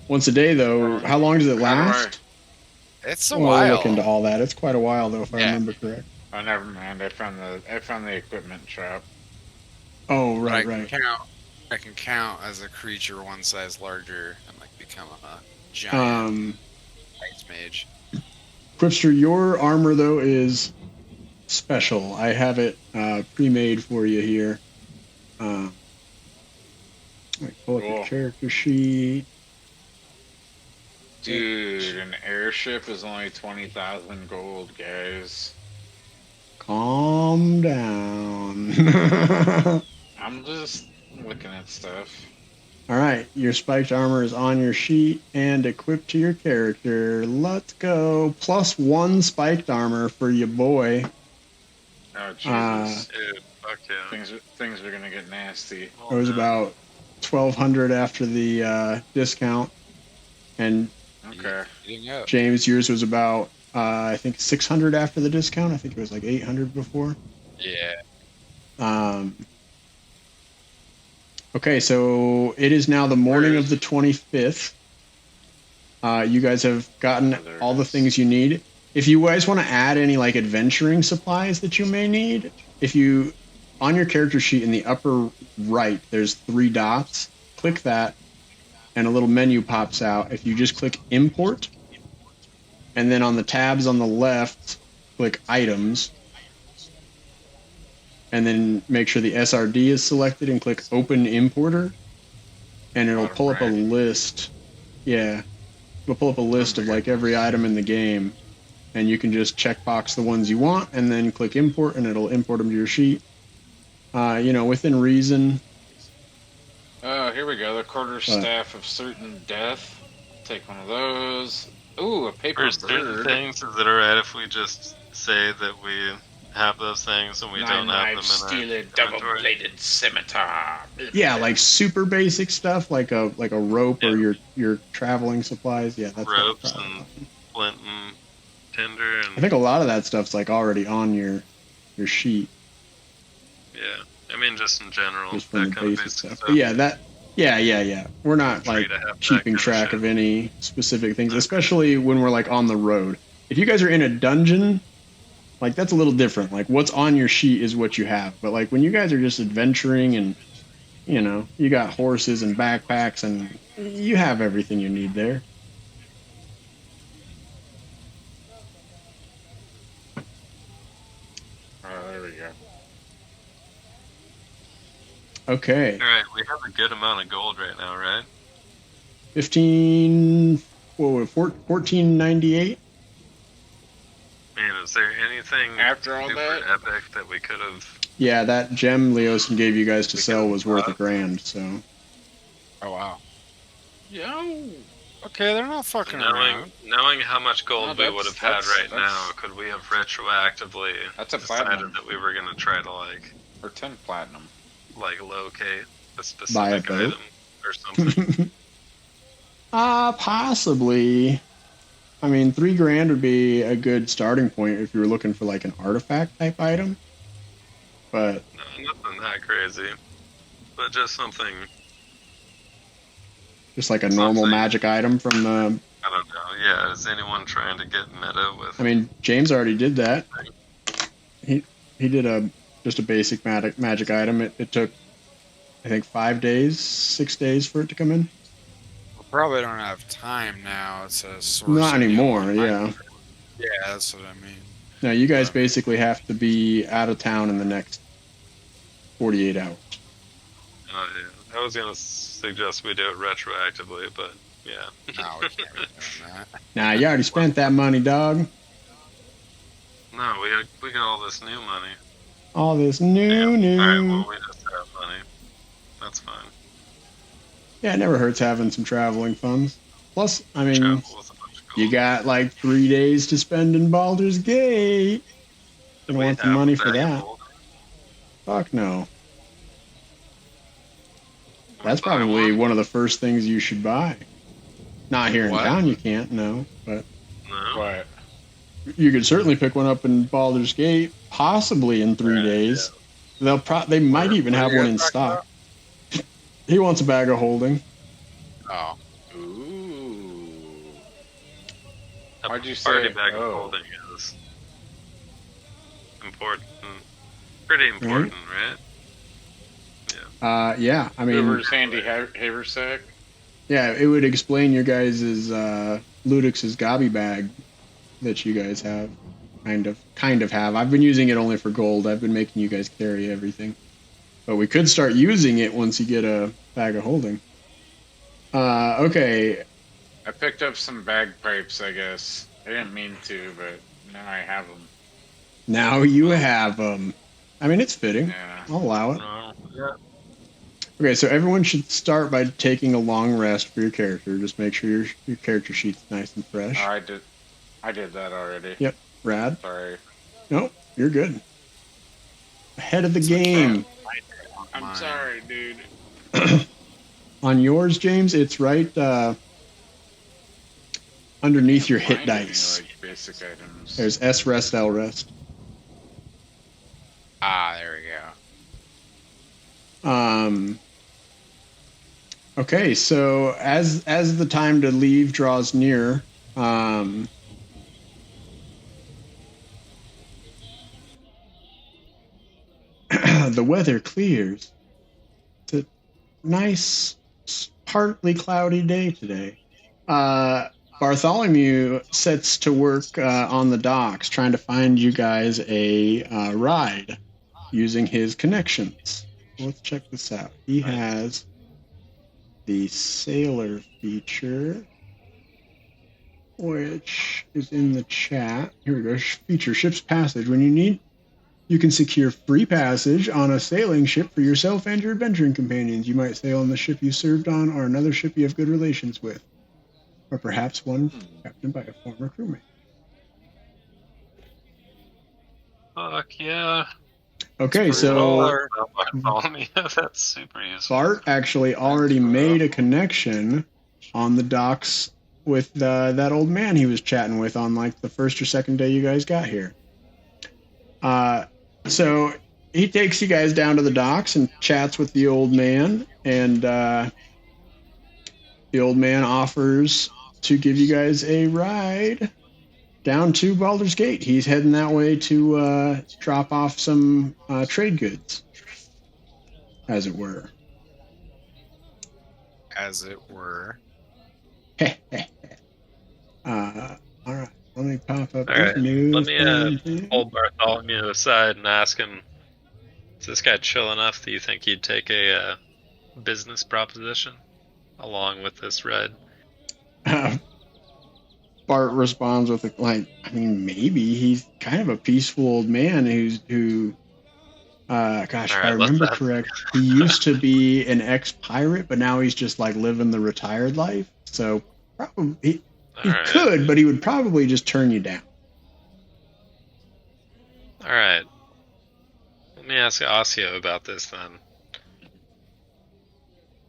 Once a day though. How long does it last? It's a while. We'll look into all that. It's quite a while though, if I remember correct. Oh, never mind. I found the equipment shop. Oh, right, right. I can count as a creature one size larger and like become a giant ice mage. Quipster, your armor though is special. I have it pre-made for you here. Pull up your character sheet. Dude, an airship is only 20,000 gold, guys. Calm down. I'm just looking at stuff. All right, your spiked armor is on your sheet and equipped to your character. Let's go. +1 spiked armor for your boy. Oh Jesus! Dude, fuck yeah. Things are gonna get nasty. It was about 1,200 after the discount, and James, yours was about I think 600 after the discount. I think it was like 800 before. Yeah. Okay, so it is now the morning of the 25th. You guys have gotten all the things you need. If you guys want to add any like adventuring supplies that you may need, if you on your character sheet in the upper right, there's 3 dots. Click that, and a little menu pops out. If you just click import, and then on the tabs on the left, click items, and then make sure the SRD is selected and click open importer, and it'll pull up a list. Yeah, it'll pull up a list of like every item in the game, and you can just checkbox the ones you want and then click import, and it'll import them to your sheet. Within reason. Oh, here we go. The quarterstaff of certain death. Take one of those. Ooh, a paper bird. Things, is it alright if we just say that we have those things and we don't have them in steel double-bladed scimitar. Yeah, like super basic stuff, like a rope or your traveling supplies. Yeah, that's ropes and flint and tinder. And I think a lot of that stuff's like already on your sheet. Yeah, I mean just in general, just from that the kind basic of basic stuff. stuff. But yeah. We're not like keeping track of any specific things, especially when we're like on the road. If you guys are in a dungeon, like that's a little different. Like what's on your sheet is what you have. But like when you guys are just adventuring and you got horses and backpacks and you have everything you need there. Oh, there we go. Okay. All right, we have a good amount of gold right now, right? 1498. Man, is there anything after all super epic that we could have? Yeah, that gem Leosin gave you guys to sell was worth $1,000. So. Oh wow. Yo. Okay, they're not fucking around. Knowing how much gold we would have had right now, could we have retroactively decided that we were going to try to or 10 platinum, locate a specific item or something? Possibly. I mean, $3,000 would be a good starting point if you were looking for like an artifact type item. But no, nothing that crazy. But just something. Just like a normal magic item from the I don't know. Yeah, is anyone trying to get meta with? I mean, James already did that. He did just a basic magic item. It took, I think, 5 days, 6 days for it to come in. We probably don't have time now to source Not any anymore. online. Yeah. Yeah, that's what I mean. No, you guys But- basically have to be out of town in the next 48 hours. Yeah. I was gonna suggest we do it retroactively, but yeah. No, we can't be doing that. Nah, you already spent that money, dog. No, we got all this new money. All this Damn. new. All right, well we just have money. That's fine. Yeah, it never hurts having some traveling funds. Plus, I mean, Travel with a bunch of you gold. got like 3 days to spend in Baldur's Gate. You Do don't we want the have a money for bag of that. gold? Fuck no. Can we That's buy probably one? one of the first things you should buy. Not here in What? town, you can't, no. But No. What? you could certainly pick one up in Baldur's Gate, possibly in 3 days. They might even What are have you one guys in talking stock. He wants a bag of holding. Oh, Ooh. A Why'd you party say, bag of oh? holding is important. Pretty important, right? Yeah, I mean, Hoover's handy haversack. yeah, it would explain your guys' Ludix's gobby bag that you guys have. Kind of have. I've been using it only for gold. I've been making you guys carry everything. But we could start using it once you get a bag of holding. Okay. I picked up some bagpipes, I guess. I didn't mean to, but now I have them. Now you have them. I mean, it's fitting. Yeah. I'll allow it. Yeah. Okay, so everyone should start by taking a long rest for your character. Just make sure your character sheet's nice and fresh. Oh, I did that already. Yep, rad. Sorry. Nope, you're good. Ahead of the game. I'm Mine. sorry, dude. On yours, James, it's right underneath your hit Find any, dice. like, basic items. There's S rest, L rest. there we go. Okay, so as the time to leave draws near, the weather clears. It's a nice, partly cloudy day today. Bartholomew sets to work on the docks, trying to find you guys a ride using his connections. Let's check this out. He has the sailor feature, which is in the chat. Here we go. Feature ship's passage. When you need, you can secure free passage on a sailing ship for yourself and your adventuring companions. You might sail on the ship you served on or another ship you have good relations with, or perhaps one captained by a former crewmate. Fuck yeah. Okay, That's pretty so That's super useful. Bart actually already made a connection on the docks with that old man he was chatting with on like the first or second day you guys got here. So he takes you guys down to the docks and chats with the old man, and the old man offers to give you guys a ride down to Baldur's Gate. He's heading that way to drop off some trade goods, as it were. As it were. All right, let me pop up All right, news. let me hold Bartholomew aside and ask him, is this guy chill enough that you think he'd take a business proposition along with this ride? Bart responds with like, I mean, maybe he's kind of a peaceful old man who gosh, if I remember correct, he used to be an ex-pirate, but now he's just like living the retired life. So probably he could, but he would probably just turn you down. All right. Let me ask Osseo about this then.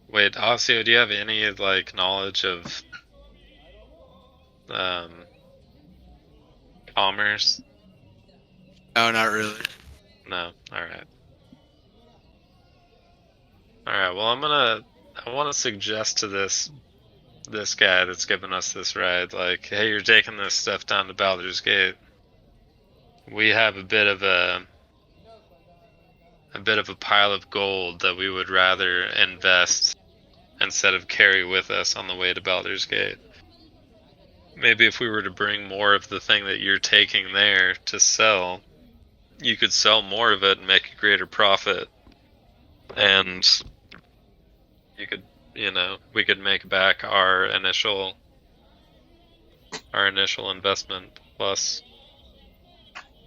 Wait, Osseo, do you have any like knowledge of commerce? No, not really. No. All right. All right. Well, I want to suggest to this this guy that's giving us this ride, like, hey, you're taking this stuff down to Baldur's Gate. We have a bit of a pile of gold that we would rather invest instead of carry with us on the way to Baldur's Gate. Maybe if we were to bring more of the thing that you're taking there to sell, you could sell more of it and make a greater profit. And you could, we could make back our initial investment plus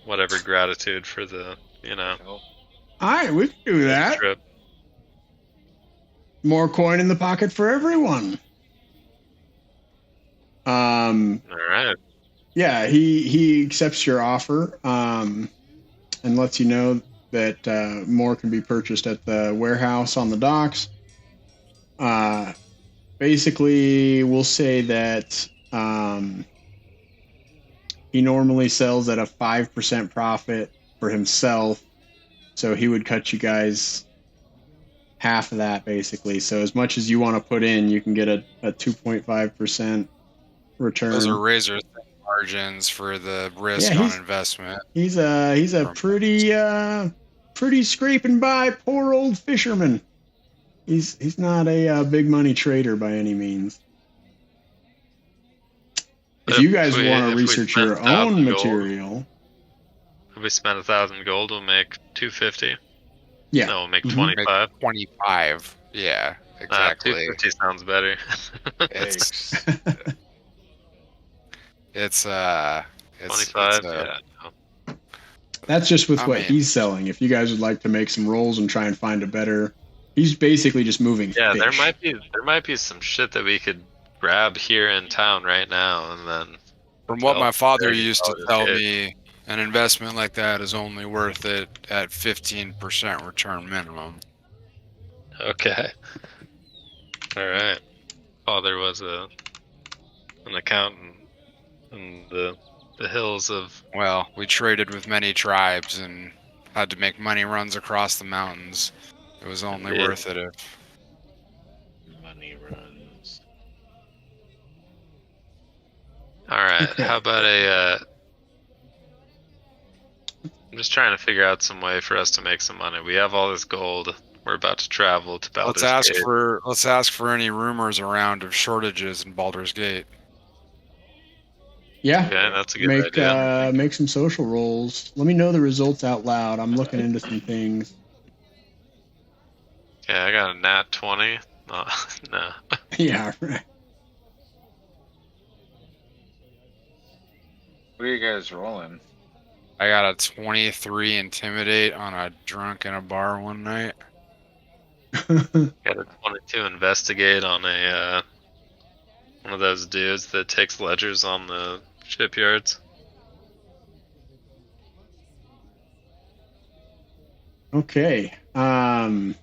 whatever gratitude for the, All right, we can do that. trip. More coin in the pocket for everyone. All right. Yeah, he accepts your offer and lets you know that more can be purchased at the warehouse on the docks. Basically, we'll say that he normally sells at a 5% profit for himself, so he would cut you guys half of that, basically. So as much as you want to put in, you can get a 2.5% return. Those are razor thin margins for the risk on investment. He's a pretty scraping by poor old fisherman. He's not a big money trader by any means. If you guys want to research your own material, if we spend 1,000 gold, we'll make 250. Yeah, no, we'll make 25. 25. Yeah, exactly. 250 sounds better. It's 25. Yeah. No. That's just with what he's selling. If you guys would like to make some rolls and try and find a better, he's basically just moving. Yeah, fish. there might be some shit that we could grab here in town right now, and then. From what my father used to tell me, an investment like that is only worth it at 15% return minimum. Okay. All right. Father was an accountant in the hills of. Well, we traded with many tribes and had to make money runs across the mountains. It was only worth it if. Money runs. All right. How about I'm just trying to figure out some way for us to make some money. We have all this gold. We're about to travel to Baldur's Gate. Let's ask for any rumors around of shortages in Baldur's Gate. Yeah, okay, that's a good idea. Make some social rolls. Let me know the results out loud. I'm looking into some things. Yeah, I got a nat 20. No. Yeah, right. What are you guys rolling? I got a 23 intimidate on a drunk in a bar one night. Got a 22 investigate on a one of those dudes that takes ledgers on the shipyards. Okay. Rolling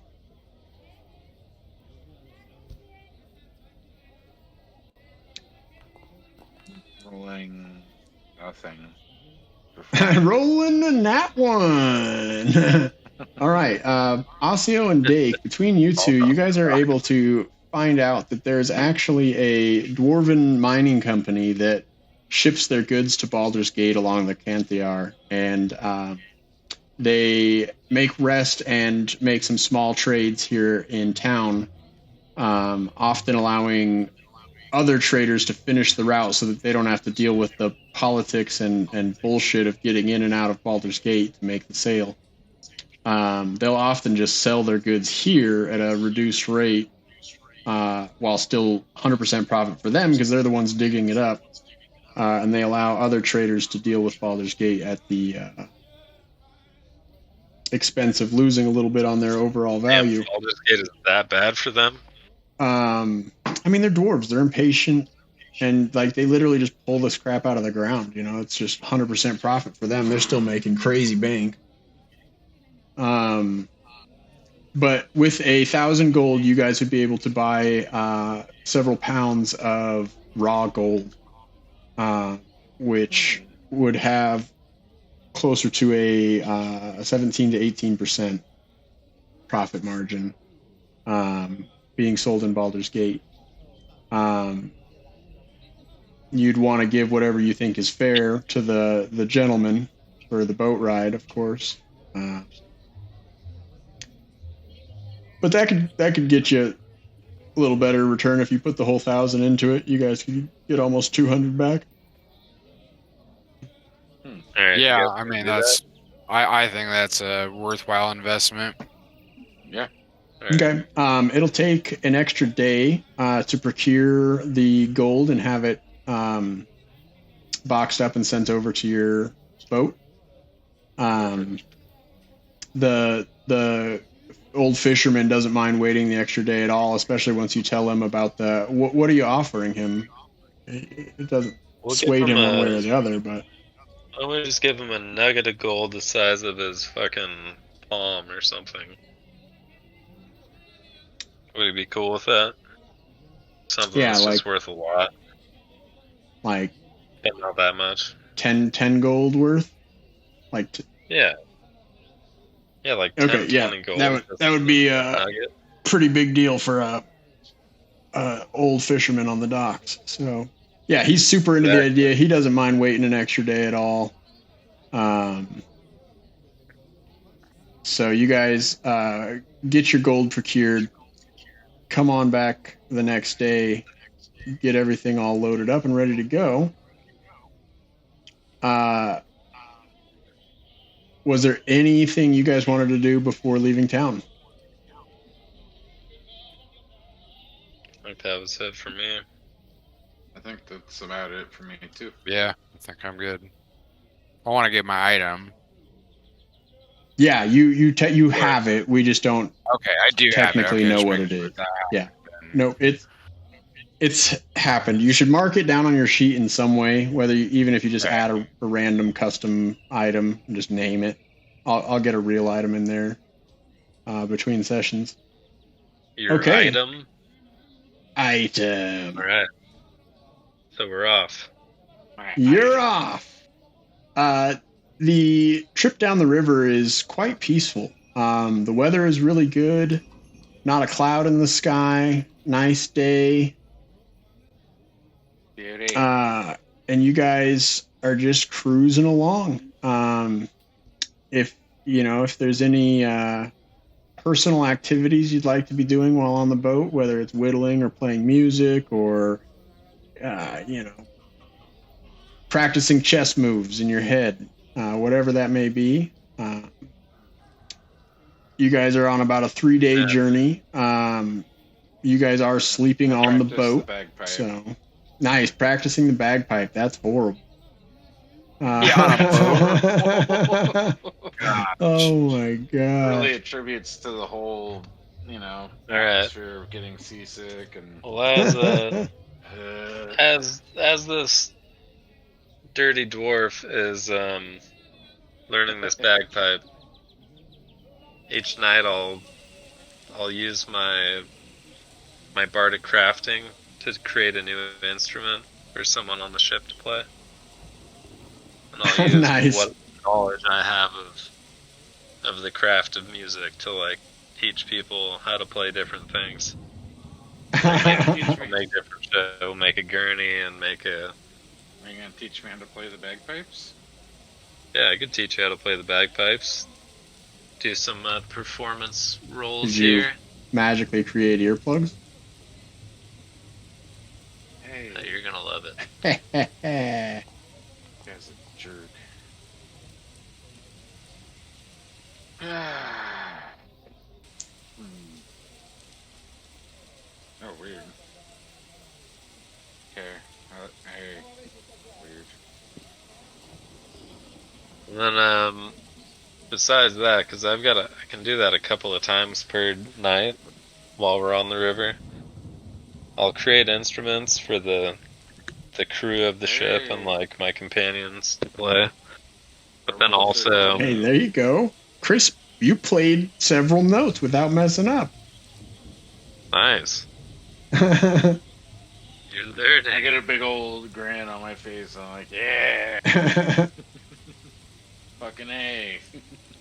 nothing. Rolling the nat one. All right, Osseo and Dake, between you two, you guys are able to find out that there's actually a dwarven mining company that ships their goods to Baldur's Gate along the Canthiar, and they make rest and make some small trades here in town, often allowing other traders to finish the route so that they don't have to deal with the politics and bullshit of getting in and out of Baldur's Gate to make the sale. They'll often just sell their goods here at a reduced rate, while still 100% profit for them because they're the ones digging it up. And they allow other traders to deal with Baldur's Gate at the expense of losing a little bit on their overall value. Damn, Baldur's Gate is that bad for them? I mean, they're dwarves. They're impatient, and like they literally just pull this crap out of the ground. You know, it's just 100% profit for them. They're still making crazy bank. But with 1,000 gold, you guys would be able to buy several pounds of raw gold, which would have closer to a 17 to 18% profit margin, being sold in Baldur's Gate. You'd want to give whatever you think is fair to the gentleman for the boat ride, of course. But that could get you a little better return if you put the whole 1,000 into it. You guys could get almost 200 back. All right, Yeah, I mean I think that's a worthwhile investment. Yeah. All right. Okay. It'll take an extra day to procure the gold and have it boxed up and sent over to your boat. The old fisherman doesn't mind waiting the extra day at all, especially once you tell him about the what are you offering him. It doesn't sway him one way or the other, but I'm gonna just give him a nugget of gold the size of his fucking palm or something. Would he be cool with that? Something that's just worth a lot. Like, but not that much. 10 gold worth? Like, yeah. Yeah, like 10, okay, yeah. 20 gold. That would be a pretty big deal for a old fisherman on the docks. So, yeah, he's super into the idea. He doesn't mind waiting an extra day at all. So you guys get your gold procured. Come on back the next day, get everything all loaded up and ready to go. Was there anything you guys wanted to do before leaving town? I think that was it for me. I think that's about it for me too. Yeah, I think I'm good. I want to get my item. Yeah, you have it. We just don't. Okay, I do technically have it. Okay, know what it is. Yeah, no, it's happened. You should mark it down on your sheet in some way, even if you just add a random custom item and just name it. I'll get a real item in there between sessions. Your item. Item. All right. So we're off. You're off. The trip down the river is quite peaceful. The weather is really good. Not a cloud in the sky. Nice day. Beauty. And you guys are just cruising along. If there's any personal activities you'd like to be doing while on the boat, whether it's whittling or playing music or practicing chess moves in your head, whatever that may be. You guys are on about a 3-day journey. You guys are sleeping on the boat. So nice, practicing the bagpipe. That's horrible. Oh my god. Really attributes to the whole, atmosphere of getting seasick and. Well, as this dirty dwarf is learning this bagpipe, each night I'll use my bardic crafting to create a new instrument for someone on the ship to play. And I'll use nice. What knowledge I have of the craft of music to teach people how to play different things. Make different show, make a gurney, and make a. Are you gonna teach me how to play the bagpipes? Yeah, I could teach you how to play the bagpipes. Do some performance roles Did you here. Magically create earplugs? Hey, You're gonna love it. you guy's a jerk. Oh, weird. Okay. Hey. Weird. And then, besides that, because I can do that a couple of times per night while we're on the river. I'll create instruments for the crew of the ship and my companions to play. But then also, hey, there you go, Chris. You played several notes without messing up. Nice. You're there, I get a big old grin on my face. I'm like, yeah. Fucking A.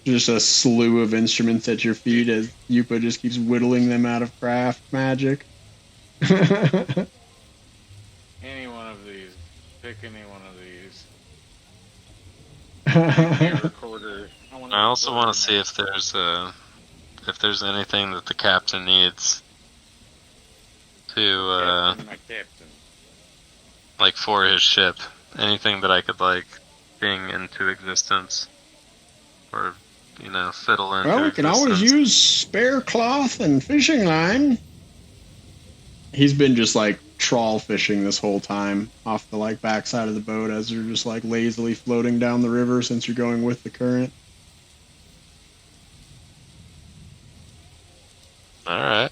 Just a slew of instruments at your feet as Yupa just keeps whittling them out of craft magic. any one of these. Right. Recorder. I also want to see if there's anything that the captain needs to Captain, my captain. like for his ship. Anything that I could like bring into existence, or fiddle into Well, we can always existence. use spare cloth and fishing line. He's been just like trawl fishing this whole time off the like backside of the boat as you're just like lazily floating down the river since you're going with the current. All right.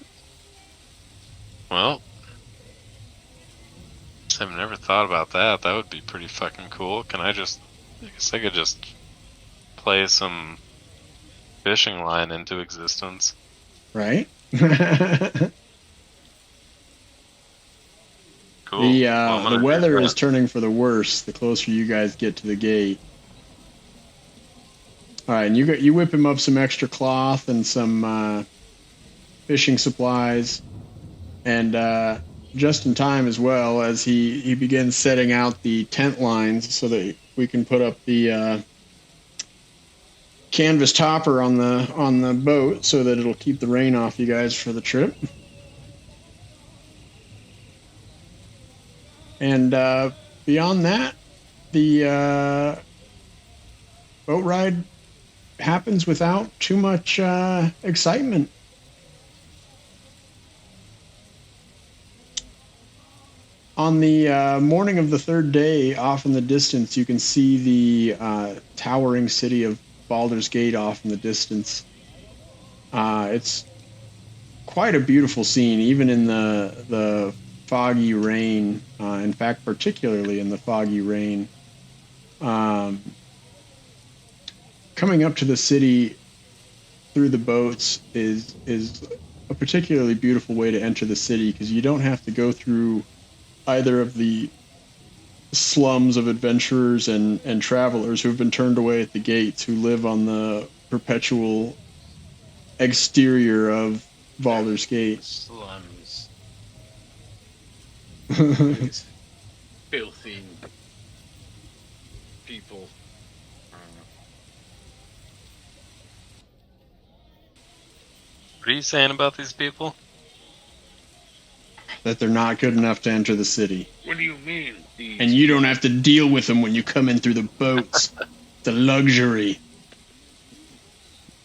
Well, I've never thought about that. That would be pretty fucking cool. I guess I could just play some fishing line into existence. Right? Cool. The weather is turning for the worse the closer you guys get to the gate. All right, and you whip him up some extra cloth and some fishing supplies, and just in time as well as he begins setting out the tent lines so that we can put up the canvas topper on the boat so that it'll keep the rain off you guys for the trip. And beyond that, the boat ride happens without too much excitement. On the morning of the third day, off in the distance, you can see the towering city of Baldur's Gate off in the distance. It's quite a beautiful scene, even in the foggy rain. In fact, particularly in the foggy rain. Coming up to the city through the boats is a particularly beautiful way to enter the city because you don't have to go through either of the slums of adventurers and travelers who have been turned away at the gates, who live on the perpetual exterior of Baldur's Gate. Slums. These filthy people. What are you saying about these people? That they're not good enough to enter the city. What do you mean? And you don't have to deal with them when you come in through the boats. It's a luxury.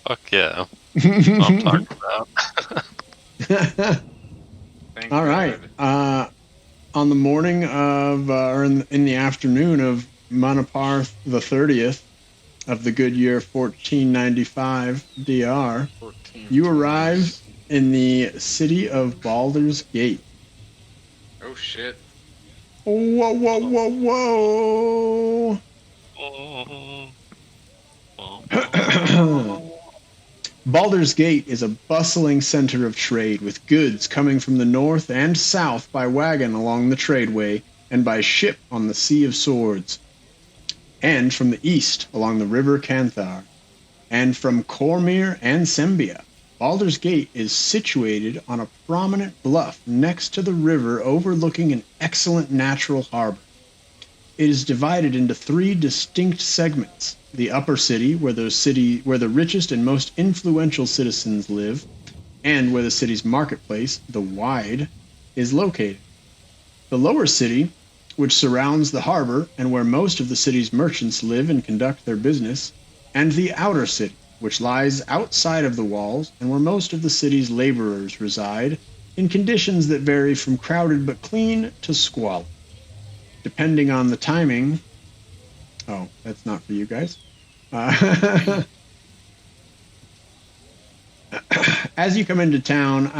Fuck yeah. That's what I'm talking about. All right. On the morning of, or in the afternoon of Manaparth the 30th of the good year 1495 DR, you arrive in the city of Baldur's Gate. Oh shit. Whoa, whoa, whoa, whoa. Baldur's Gate is a bustling center of trade, with goods coming from the north and south by wagon along the tradeway and by ship on the Sea of Swords, and from the east along the river Canthar, and from Cormyr and Sembia. Baldur's Gate is situated on a prominent bluff next to the river overlooking an excellent natural harbor. It is divided into three distinct segments: the upper city, where the richest and most influential citizens live, and where the city's marketplace, the Wide, is located. The lower city, which surrounds the harbor and where most of the city's merchants live and conduct their business, and the outer city, which lies outside of the walls and where most of the city's laborers reside, in conditions that vary from crowded but clean to squalid. Depending on the timing... Oh, that's not for you guys. As you come into town,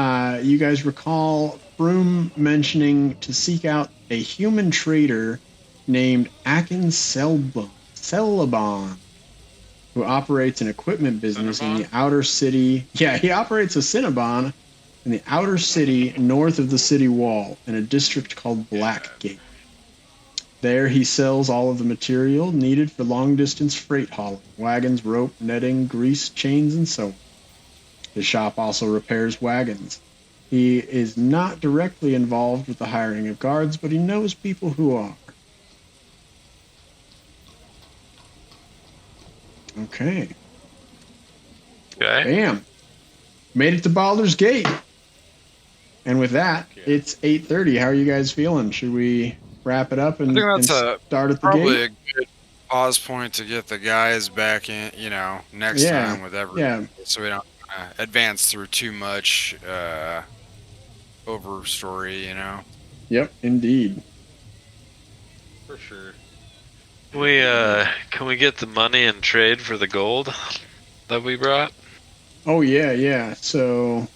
you guys recall Broom mentioning to seek out a human trader named Akin Celebon, who operates an equipment business in the outer city. Yeah, he operates a Cinnabon in the outer city north of the city wall in a district called Blackgate. There he sells all of the material needed for long-distance freight hauling: wagons, rope, netting, grease, chains, and so on. His shop also repairs wagons. He is not directly involved with the hiring of guards, but he knows people who are. Okay. Okay. Bam. Made it to Baldur's Gate. And with that, Yeah. it's 8:30. How are you guys feeling? Should we wrap it up I and, think and that's start at the probably gate? a good pause point to get the guys back in, next Yeah. time with everything, Yeah. so we don't advance through too much over story, Yep, indeed. For sure. We can we get the money and trade for the gold that we brought? Oh yeah, yeah. So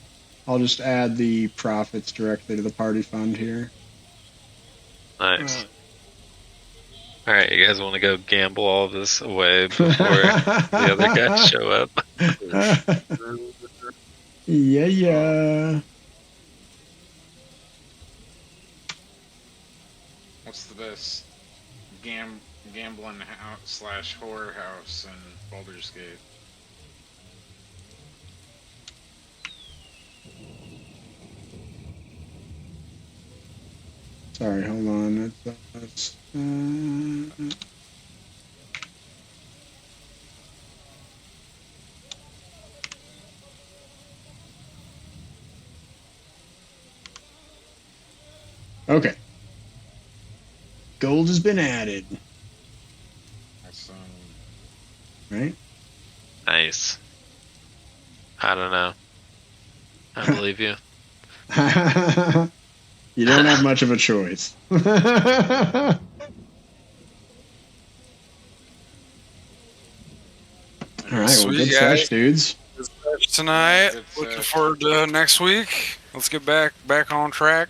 I'll just add the profits directly to the party fund here. Nice. All right, you guys want to go gamble all this away before the other guys show up? Yeah, yeah. What's the best gambling house / horror house in Baldur's Gate? Sorry, hold on. Okay. Gold has been added, That's right? Nice. I don't know. I believe you. You don't have much of a choice. All right, well, Sweet, good guys. sesh, dudes. Tonight, Good looking sesh. forward to next week. Let's get back on track.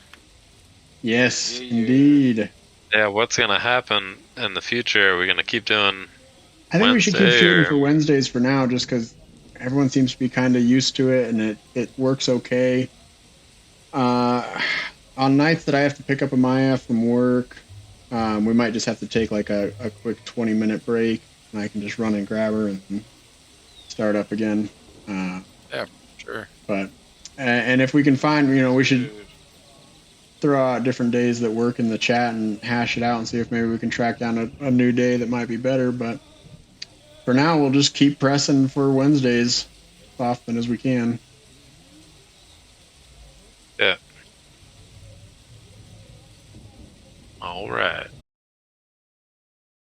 Yes, Yeah. indeed. Yeah, what's gonna happen in the future? Are we gonna keep doing I think we should keep Wednesday, shooting or- for Wednesdays for now, just because everyone seems to be kind of used to it, and it works okay. On nights that I have to pick up a Maya from work, we might just have to take like a quick 20-minute break, and I can just run and grab her and start up again. Sure. But and if we can find, we should Dude, throw out different days that work in the chat and hash it out and see if maybe we can track down a new day that might be better. But for now, we'll just keep pressing for Wednesdays as often as we can. Yeah. All right.